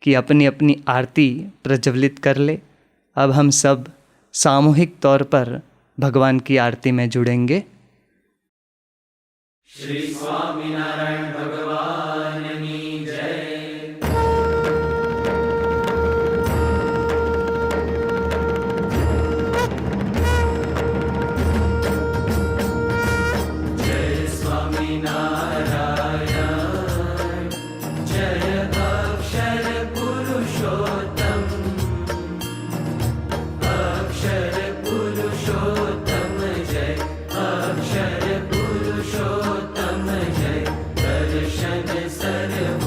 कि अपनी अपनी आरती प्रज्वलित कर ले। अब हम सब सामूहिक तौर पर भगवान की आरती में जुड़ेंगे। अक्षर पुरुषोत्तम जय, दर्शन सर्व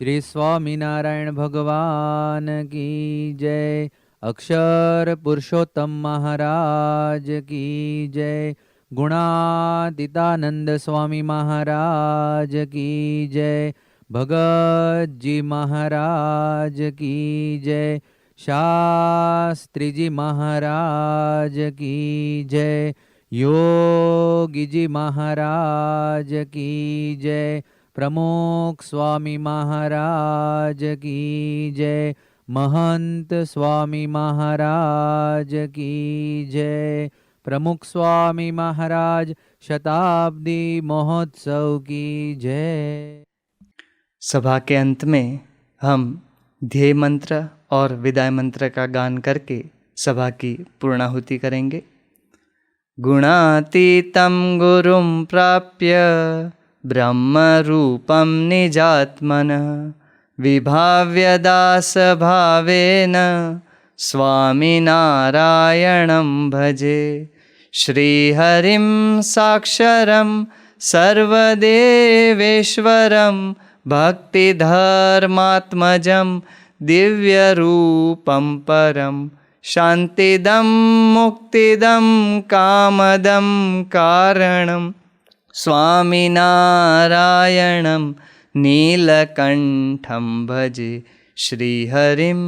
श्री स्वामीनारायण भगवान की जय। अक्षर पुरुषोत्तम महाराज की जय। गुणातीतानंद स्वामी महाराज की जय। भगत जी महाराज की जय। शास्त्री जी महाराज की जय। योगी जी महाराज की जय। प्रमुख स्वामी महाराज की जय। महंत स्वामी महाराज की जय। प्रमुख स्वामी महाराज शताब्दी महोत्सव की जय। सभा के अंत में हम ध्येय मंत्र और विदाय मंत्र का गान करके सभा की पूर्णाहुति करेंगे। गुणातीतं गुरुं प्राप्य ब्रह्मरूपं निजात्मनः विभाव्य दासभावेन स्वामिनारायणं भजे। श्रीहरिं साक्षरं सर्वदेवेश्वरं भक्तिधर्मात्मजं दिव्यरूपं परं शान्तिदं मुक्तिदं कामदं कारणं स्वामिनारायणं नीलकण्ठं भजे। श्रीहरिं